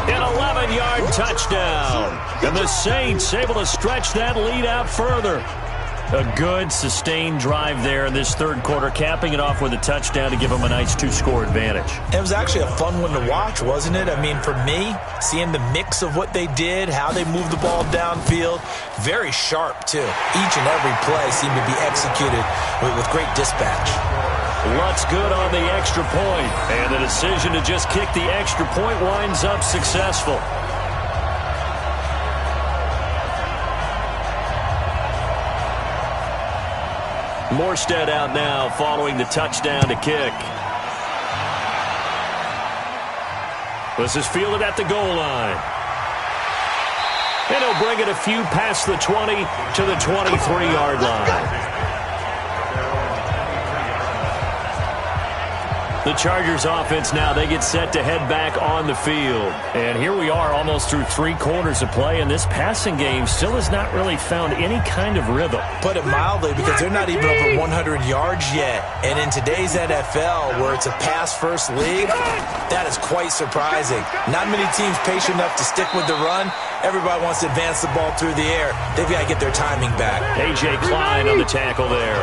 An 11-yard touchdown. And the Saints able to stretch that lead out further. A good, sustained drive there in this third quarter, capping it off with a touchdown to give them a nice 2-score advantage. It was actually a fun one to watch, wasn't it? I mean, for me, seeing the mix of what they did, how they moved the ball downfield, very sharp, too. Each and every play seemed to be executed with great dispatch. Lutz good on the extra point. And the decision to just kick the extra point winds up successful. Morstead out now following the touchdown to kick. This is fielded at the goal line. And he'll bring it a few past the 20 to the 23-yard line. The Chargers offense now, they get set to head back on the field. And here we are almost through 3 quarters of play, and this passing game still has not really found any kind of rhythm. Put it mildly, because they're not even over 100 yards yet. And in today's NFL, where it's a pass-first league, that is quite surprising. Not many teams patient enough to stick with the run. Everybody wants to advance the ball through the air. They've got to get their timing back. A.J. Klein on the tackle there.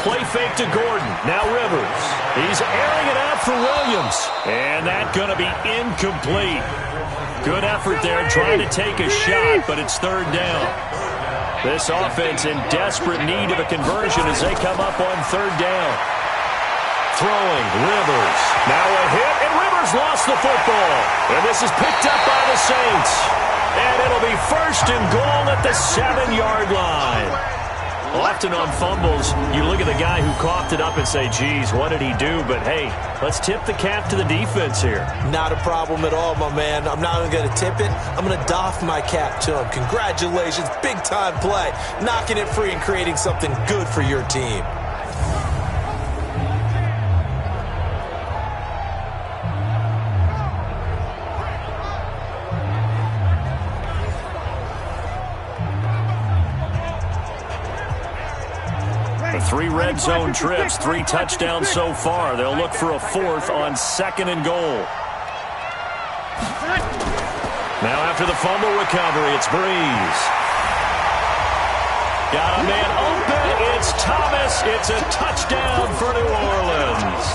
Play fake to Gordon. Now Rivers. He's airing it out for Williams. And that's going to be incomplete. Good effort there trying to take a shot, but it's 3rd down. This offense in desperate need of a conversion as they come up on 3rd down. Throwing, Rivers. Now a hit, and Rivers lost the football. And this is picked up by the Saints. And it'll be 1st and goal at the 7-yard line. Often on fumbles, you look at the guy who coughed it up and say, geez, what did he do? But, hey, let's tip the cap to the defense here. Not a problem at all, my man. I'm not even going to tip it. I'm going to doff my cap to him. Congratulations, big-time play. Knocking it free and creating something good for your team. The 3 red zone trips, 3 touchdowns so far. They'll look for a 4th on 2nd and goal. Now after the fumble recovery, it's Breeze. Got a man open. It's Thomas. It's a touchdown for New Orleans.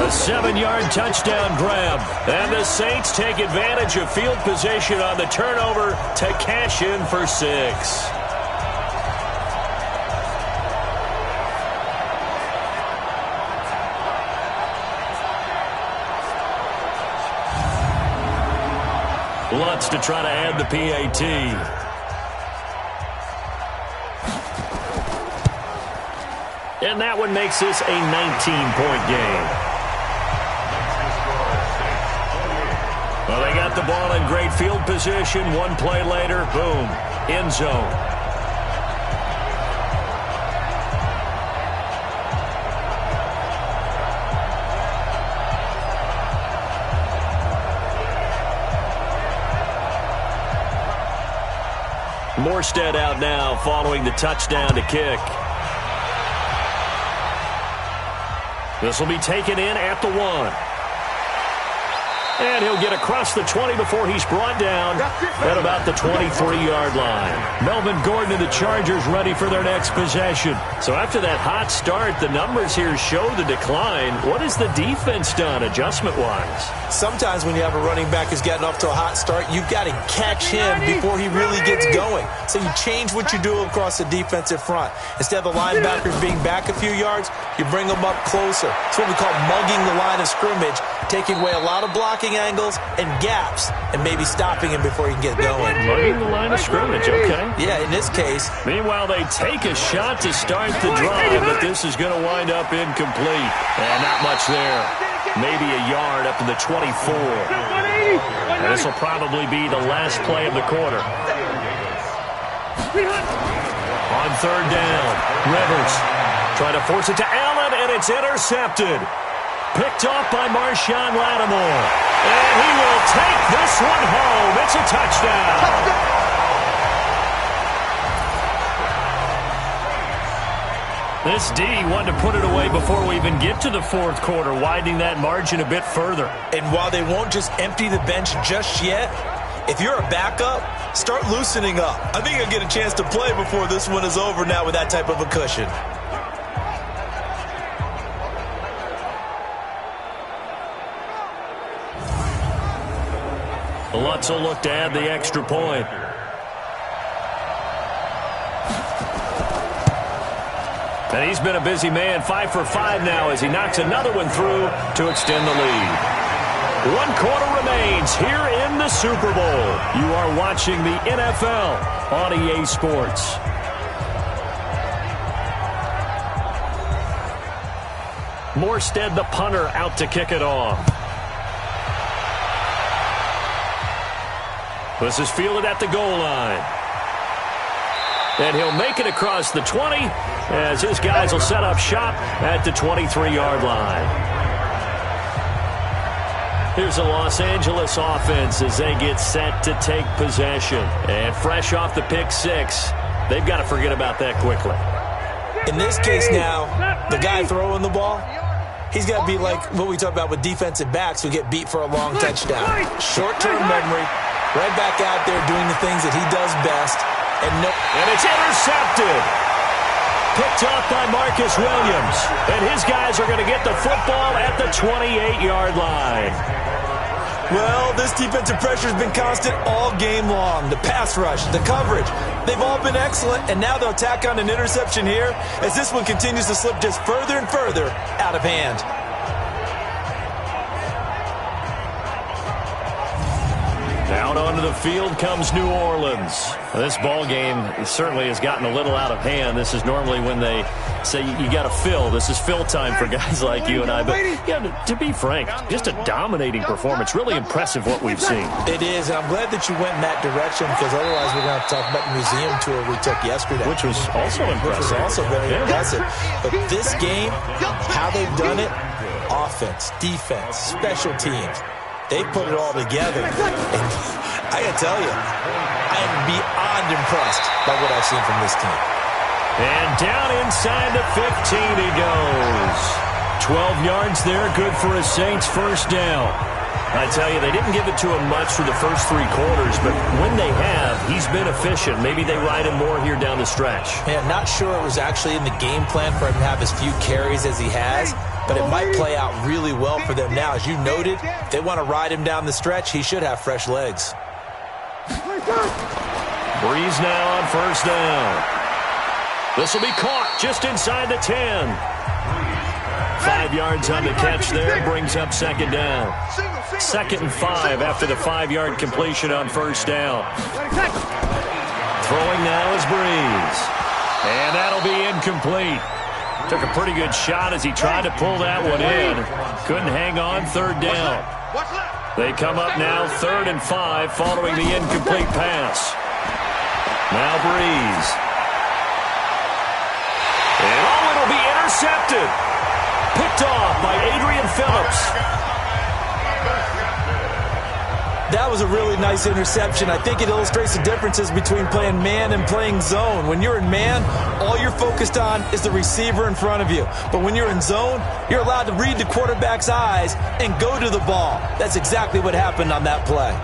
A 7-yard touchdown grab. And the Saints take advantage of field position on the turnover to cash in for 6. Lutz to try to add the PAT. And that one makes this a 19-point game. Well, they got the ball in great field position. 1 play later, boom, end zone. Morstead out now following the touchdown to kick. This will be taken in at the 1. And he'll get across the 20 before he's brought down at about the 23-yard line. Melvin Gordon and the Chargers ready for their next possession. So after that hot start, the numbers here show the decline. What has the defense done adjustment-wise? Sometimes when you have a running back who's gotten off to a hot start, you've got to catch him before he really gets going. So you change what you do across the defensive front. Instead of the linebackers being back a few yards, you bring them up closer. It's what we call mugging the line of scrimmage, taking away a lot of blocking angles and gaps and maybe stopping him before he can get going. Mugging the line of scrimmage, okay. Yeah, in this case. Meanwhile, they take a shot to start the drive, but this is going to wind up incomplete. And not much there. Maybe a yard up to the 24. And this will probably be the last play of the quarter. On 3rd down, Rivers trying to force it to Allen, and it's intercepted. Picked off by Marshawn Lattimore. And he will take this one home. It's a touchdown. This D wanted to put it away before we even get to the 4th quarter, widening that margin a bit further. And while they won't just empty the bench just yet, if you're a backup, start loosening up. I think you'll get a chance to play before this one is over now with that type of a cushion. Lutz will look to add the extra point. And he's been a busy man, 5 for 5 now as he knocks another one through to extend the lead. 1 quarter remains here in the Super Bowl. You are watching the NFL on EA Sports. Morstead, the punter, out to kick it off. This is fielded at the goal line. And he'll make it across the 20 as his guys will set up shop at the 23-yard line. Here's the Los Angeles offense as they get set to take possession. And fresh off the pick six, they've got to forget about that quickly. In this case now, the guy throwing the ball, he's got to be like what we talk about with defensive backs who get beat for a long touchdown. Short-term memory, right back out there doing the things that he does best. And it's intercepted. Picked off by Marcus Williams. And his guys are going to get the football at the 28-yard line. Well, this defensive pressure has been constant all game long. The pass rush, the coverage, they've all been excellent. And now they'll tack on an interception here as this one continues to slip just further and further out of hand. Out onto the field comes New Orleans. This ball game certainly has gotten a little out of hand. This is normally when they say you got to fill. This is fill time for guys like you and I. But yeah, to be frank, just a dominating performance. Really impressive what we've seen. It is, and I'm glad that you went in that direction because otherwise we're going to have to talk about the museum tour we took yesterday. Which was also impressive. Which was also very impressive. But this game, how they've done it, offense, defense, special teams, they put it all together. And I got to tell you, I am beyond impressed by what I've seen from this team. And down inside the 15 he goes. 12 yards there, good for a Saints first down. I tell you, they didn't give it to him much for the first 3 quarters, but when they have, he's been efficient. Maybe they ride him more here down the stretch. Yeah, not sure it was actually in the game plan for him to have as few carries as he has, but it might play out really well for them now. As you noted, if they want to ride him down the stretch, he should have fresh legs. Breeze now on first down. This will be caught just inside the 10. 5 yards on the catch there, brings up second down. 2nd and 5 after the 5-yard completion on first down. Throwing now is Breeze. And that'll be incomplete. Took a pretty good shot as he tried to pull that one in. Couldn't hang on, 3rd down. They come up now 3rd and 5 following the incomplete pass. Now Breeze. And it'll be intercepted. Picked off by Adrian Phillips. That was a really nice interception. I think it illustrates the differences between playing man and playing zone. When you're in man, all you're focused on is the receiver in front of you. But when you're in zone, you're allowed to read the quarterback's eyes and go to the ball. That's exactly what happened on that play.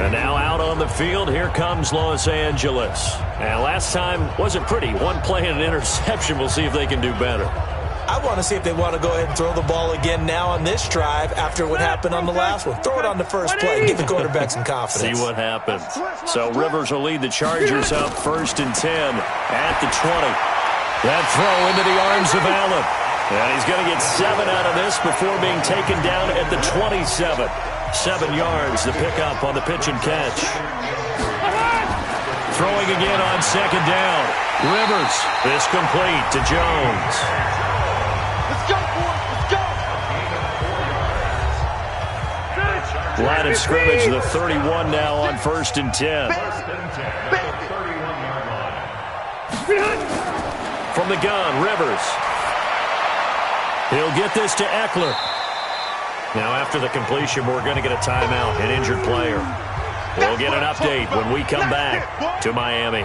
And now out on the field, here comes Los Angeles. And last time wasn't pretty. 1 play and an interception. We'll see if they can do better. I want to see if they want to go ahead and throw the ball again now on this drive after what happened on the last one. Throw it on the first play. Give the quarterback some confidence. See what happens. So Rivers will lead the Chargers up 1st and 10 at the 20. That throw into the arms of Allen. And he's going to get 7 out of this before being taken down at the 27. 7 yards, the pickup on the pitch and catch. Throwing again on 2nd down. Rivers, this complete to Jones. Let's go, boys. Let's go. Line of scrimmage, the 31 now on 1st and 10. From the gun, Rivers. He'll get this to Eckler. Now after the completion, we're going to get a timeout, an injured player. We'll get an update when we come back to Miami.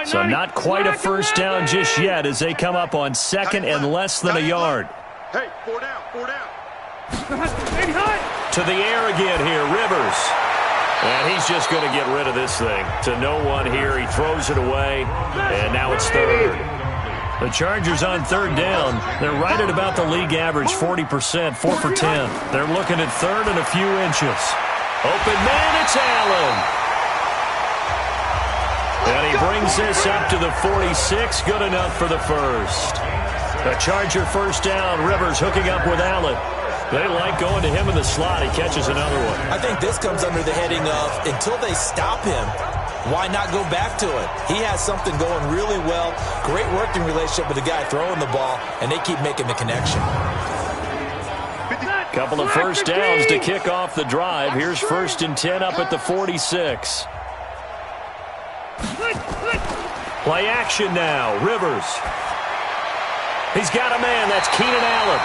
So not quite a first down just yet as they come up on 2nd and less than a yard. Hey, 4 down, 4 down. To the air again here, Rivers. And he's just going to get rid of this thing. To no one here. He throws it away. And now it's 3rd. The Chargers on third down. They're right at about the league average, 40%, 4 for 10. They're looking at third and a few inches. Open man, it's Allen. And he brings this up to the 46, good enough for the first. A Charger first down, Rivers hooking up with Allen. They like going to him in the slot. He catches another one. I think this comes under the heading of until they stop him, why not go back to it? He has something going really well, great working relationship with the guy throwing the ball, and they keep making the connection. Couple of first downs to kick off the drive. Here's 1st and 10 up at the 46. Play action now. Rivers. He's got a man. That's Keenan Allen.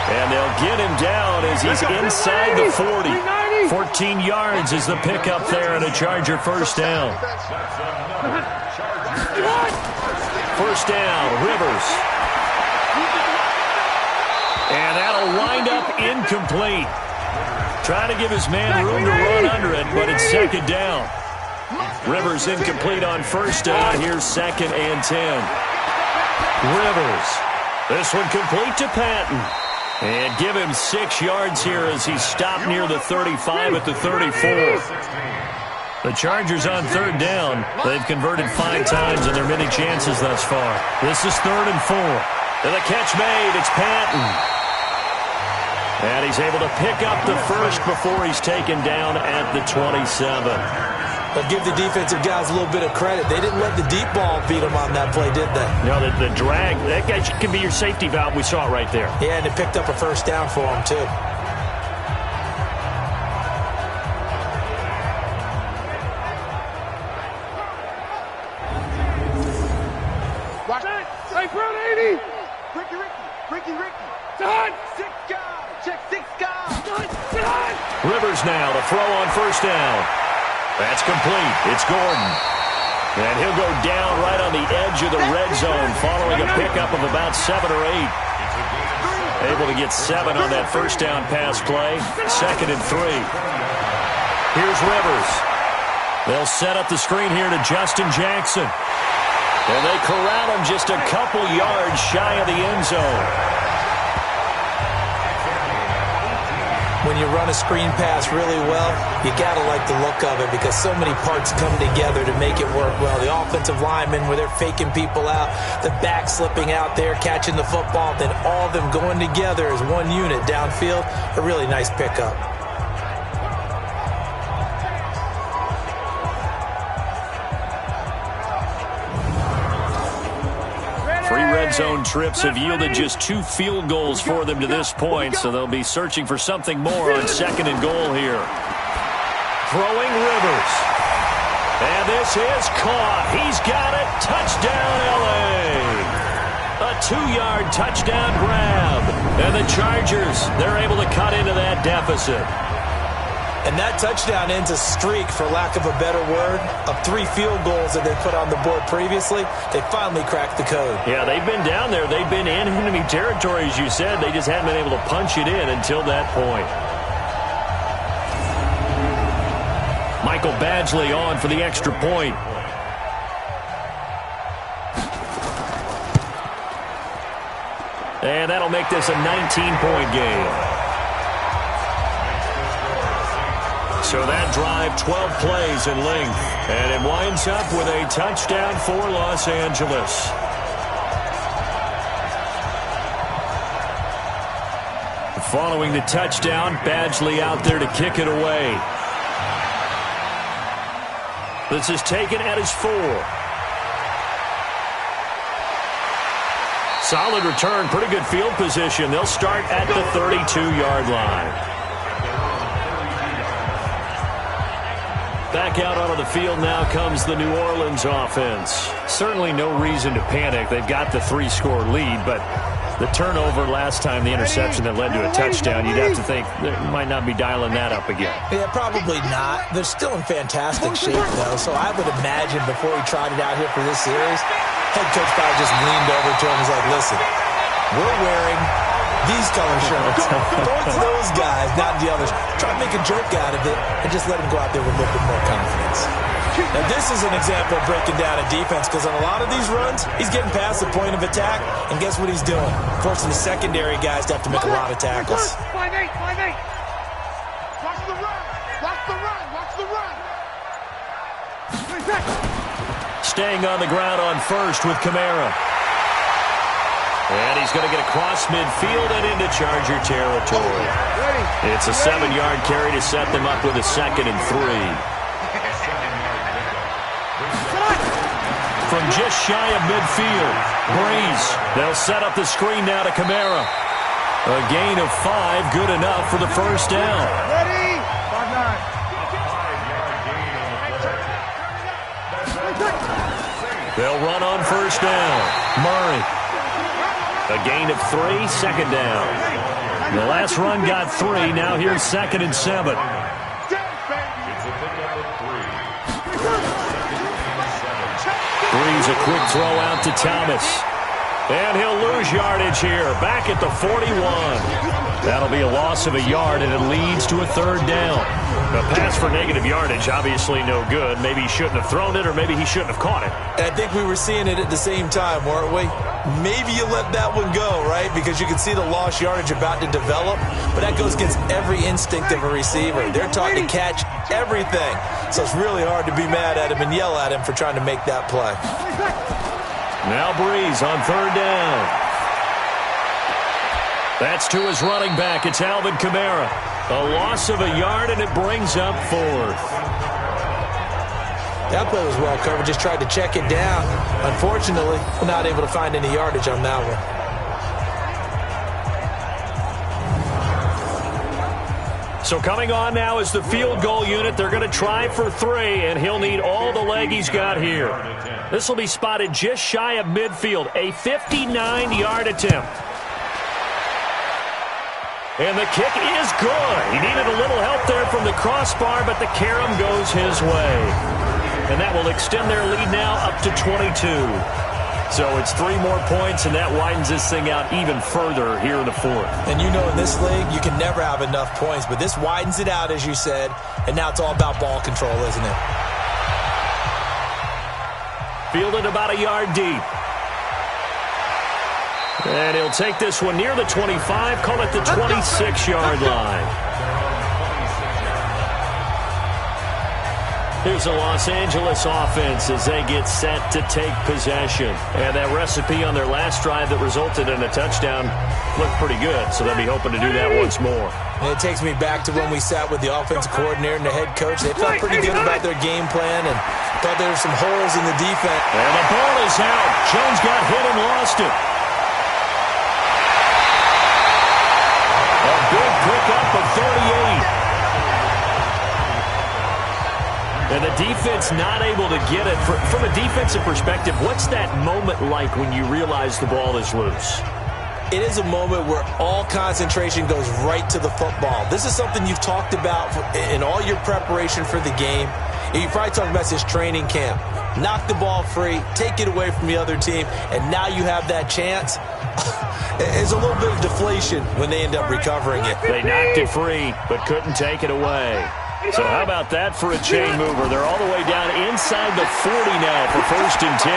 And they'll get him down as he's inside the 40. 14 yards is the pickup there and a Charger first down. First down, Rivers. And that'll wind up incomplete. Trying to give his man room to run under it, but it's second down. Rivers incomplete on first down. Here's 2nd and 10. Rivers. This one complete to Patton. And give him 6 yards here as he's stopped near the 35 at the 34. The Chargers on third down. They've converted 5 times in their many chances thus far. This is 3rd and 4. And the catch made. It's Patton. And he's able to pick up the first before he's taken down at the 27. But give the defensive guys a little bit of credit. They didn't let the deep ball beat them on that play, did they? No, the drag, that guy can be your safety valve. We saw it right there. Yeah, and it picked up a first down for him, too. Hey, front 80. Ricky. Done. 6 guys. Check 6 guys. Done. Rivers now to throw on first down. That's complete. It's Gordon. And he'll go down right on the edge of the red zone following a pickup of about 7 or 8. Able to get 7 on that first down pass play. 2nd and 3. Here's Rivers. They'll set up the screen here to Justin Jackson. And they corral him just a couple yards shy of the end zone. When you run a screen pass really well, you got to like the look of it because so many parts come together to make it work well. The offensive linemen, where they're faking people out, the back slipping out there, catching the football, then all of them going together as one unit downfield. A really nice pickup. 3 red zone trips have yielded just 2 field goals for them to this point, so they'll be searching for something more on 2nd and goal here. Throwing Rivers. And this is caught. He's got it. Touchdown, L.A. A 2-yard touchdown grab. And the Chargers, they're able to cut into that deficit. And that touchdown ends a streak, for lack of a better word, of 3 field goals that they put on the board previously. They finally cracked the code. Yeah, they've been down there. They've been in enemy territory, as you said. They just haven't been able to punch it in until that point. Michael Badgley on for the extra point. And that'll make this a 19-point game. So that drive, 12 plays in length. And it winds up with a touchdown for Los Angeles. Following the touchdown, Badgley out there to kick it away. This is taken at his 4. Solid return, pretty good field position. They'll start at the 32-yard line. Back out onto the field now comes the New Orleans offense. Certainly no reason to panic. They've got the 3-score lead, but the turnover last time, the interception that led to a touchdown, you'd have to think they might not be dialing that up again. Yeah, probably not. They're still in fantastic shape, though, so I would imagine before he tried it out here for this series, head coach probably just leaned over to him and was like, listen, we're wearing These color shirts. Throw it to those guys, not the others. Try to make a joke out of it and just let them go out there with a little bit more confidence. Now, this is an example of breaking down a defense because on a lot of these runs, he's getting past the point of attack, and guess what he's doing? Forcing the secondary guys to have to make a lot of tackles. 5-8, 5-8. Watch the run. Watch the run. Watch the run. Staying on the ground on first with Kamara. And he's going to get across midfield and into Charger territory. It's a 7-yard carry to set them up with a 2nd and 3. From just shy of midfield, Breeze. They'll set up the screen now to Kamara. A gain of 5, good enough for the first down. Ready? 5-9. They'll run on first down. Murray. A gain of 3, 2nd down. The last run got 3, now here's 2nd and 7. Breeze a quick throw out to Thomas. And he'll lose yardage here, back at the 41. That'll be a loss of a yard, and it leads to a 3rd down. A pass for negative yardage, obviously no good. Maybe he shouldn't have thrown it, or maybe he shouldn't have caught it. And I think we were seeing it at the same time, weren't we? Maybe you let that one go, right? Because you can see the lost yardage about to develop, but that goes against every instinct of a receiver. They're taught to catch everything. So it's really hard to be mad at him and yell at him for trying to make that play. Now Breeze on 3rd down. That's to his running back. It's Alvin Kamara. A loss of a yard, and it brings up 4th. That play was well covered. Just tried to check it down. Unfortunately, not able to find any yardage on that one. So coming on now is the field goal unit. They're going to try for 3, and he'll need all the leg he's got here. This will be spotted just shy of midfield. A 59-yard attempt. And the kick is good. He needed a little help there from the crossbar, but the carom goes his way. And that will extend their lead now up to 22. So it's 3 more points, and that widens this thing out even further here in the 4th. And you know in this league, you can never have enough points, but this widens it out, as you said, and now it's all about ball control, isn't it? Fielded about a yard deep. And he'll take this one near the 25, call it the 26-yard line. Here's the Los Angeles offense as they get set to take possession. And that recipe on their last drive that resulted in a touchdown looked pretty good, so they'll be hoping to do that once more. And it takes me back to when we sat with the offensive coordinator and the head coach. They felt pretty good about their game plan and thought there were some holes in the defense. And the ball is out. Jones got hit and lost it. A big pickup of 38. And the defense not able to get it. From a defensive perspective, what's that moment like when you realize the ball is loose? It is a moment where all concentration goes right to the football. This is something you've talked about in all your preparation for the game. You probably talked about this training camp. Knock the ball free, take it away from the other team, and now you have that chance. It's a little bit of deflation when they end up recovering it. They knocked it free, but couldn't take it away. So how about that for a chain mover? They're all the way down inside the 40 now for 1st and 10.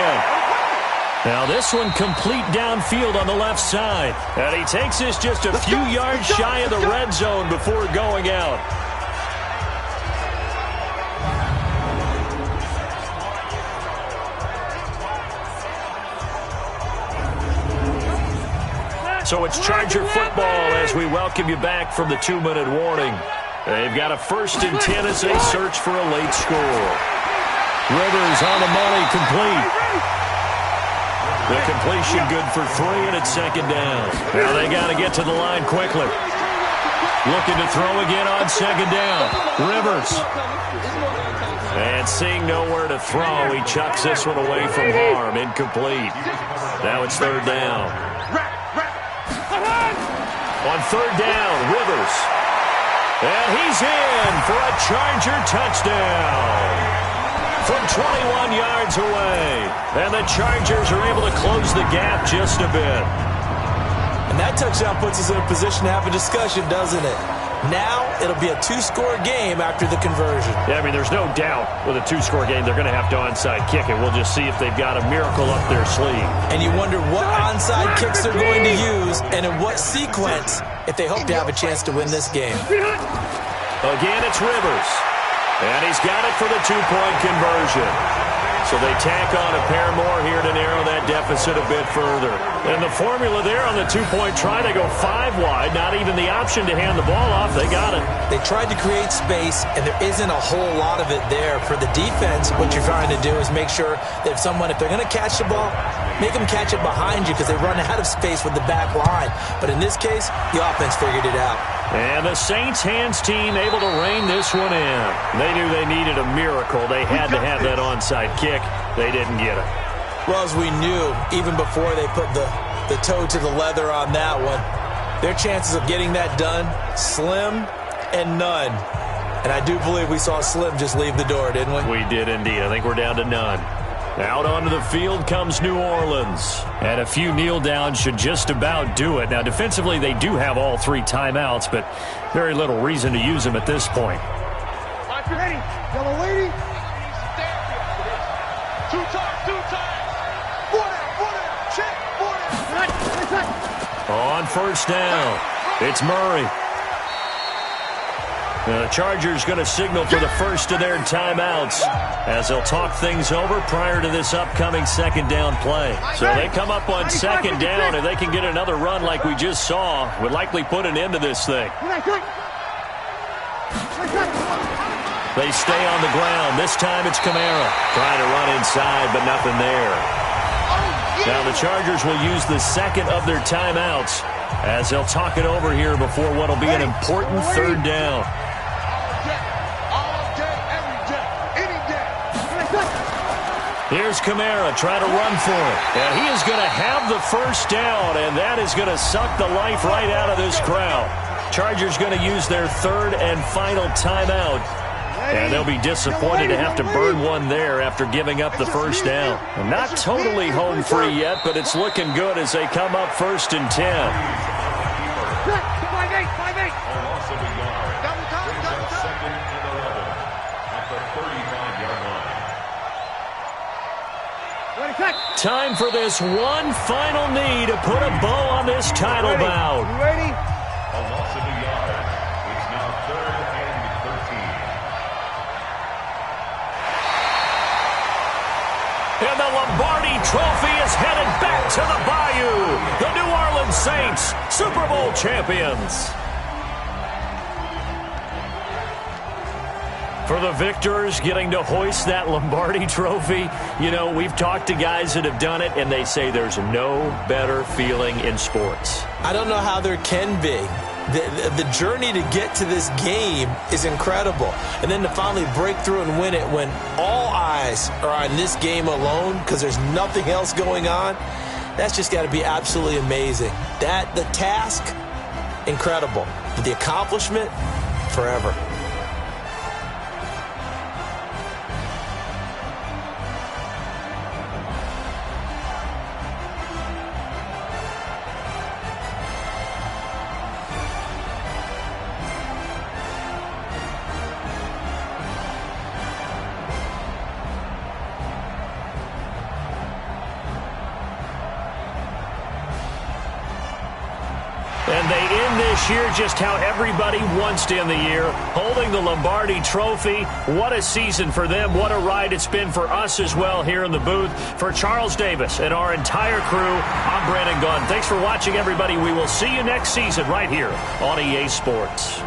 Now this one complete downfield on the left side. And he takes this just a few yards shy of the red zone before going out. So it's Charger football as we welcome you back from the 2-minute warning. They've got a 1st and 10 as they search for a late score. Rivers on the money, complete. The completion good for 3, and it's 2nd down. Now they got to get to the line quickly. Looking to throw again on 2nd down. Rivers. And seeing nowhere to throw, he chucks this one away from harm. Incomplete. Now it's 3rd down. On 3rd down, Rivers. And he's in for a Charger touchdown from 21 yards away. And the Chargers are able to close the gap just a bit. And that touchdown puts us in a position to have a discussion, doesn't it? Now it'll be a two-score game after the conversion. Yeah, I mean, there's no doubt with a two-score game they're going to have to onside kick it. We'll just see if they've got a miracle up their sleeve. And you wonder what onside kicks they're going to use and in what sequence if they hope to have a chance to win this game. Again, it's Rivers. And he's got it for the two-point conversion. So they tack on a pair more here to narrow that deficit a bit further. And the formula there on the two-point try, they go 5 wide. Not even the option to hand the ball off. They got it. They tried to create space, and there isn't a whole lot of it there. For the defense, what you're trying to do is make sure that if they're going to catch the ball, make them catch it behind you because they run out of space with the back line. But in this case, the offense figured it out. And the Saints hands team able to rein this one in. They knew they needed a miracle. They had to have that onside kick. They didn't get it. Well, as we knew, even before they put the toe to the leather on that one, their chances of getting that done, slim and none. And I do believe we saw Slim just leave the door, didn't we? We did indeed. I think we're down to none. Out onto the field comes New Orleans. And a few kneel downs should just about do it. Now, defensively, they do have all 3 timeouts, but very little reason to use them at this point. Ready, yellow lady. Two times. Check. On first down, it's Murray. The Chargers going to signal for the first of their timeouts as they'll talk things over prior to this upcoming second down play. So they come up on second down, and they can get another run like we just saw. Would likely put an end to this thing. They stay on the ground. This time it's Kamara trying to run inside, but nothing there. Now the Chargers will use the second of their timeouts as they'll talk it over here before what will be an important third down. Here's Kamara trying to run for it. And he is going to have the first down, and that is going to suck the life right out of this crowd. Chargers going to use their third and final timeout. And they'll be disappointed to have to burn one there after giving up the first down. And not totally home free yet, but it's looking good as they come up 1st and 10. 5-8. Time for this one final knee to put a bow on this title bout. You ready? A loss of a yard. It's now 3rd and 13. And the Lombardi Trophy is headed back to the Bayou. The New Orleans Saints, Super Bowl champions. For the victors getting to hoist that Lombardi Trophy, you know, we've talked to guys that have done it, and they say there's no better feeling in sports. I don't know how there can be. The journey to get to this game is incredible. And then to finally break through and win it when all eyes are on this game alone because there's nothing else going on, that's just got to be absolutely amazing. The task, incredible. But the accomplishment, forever. And they end this year just how everybody wants to end the year, holding the Lombardi Trophy. What a season for them. What a ride it's been for us as well here in the booth. For Charles Davis and our entire crew, I'm Brandon Gaudin. Thanks for watching, everybody. We will see you next season right here on EA Sports.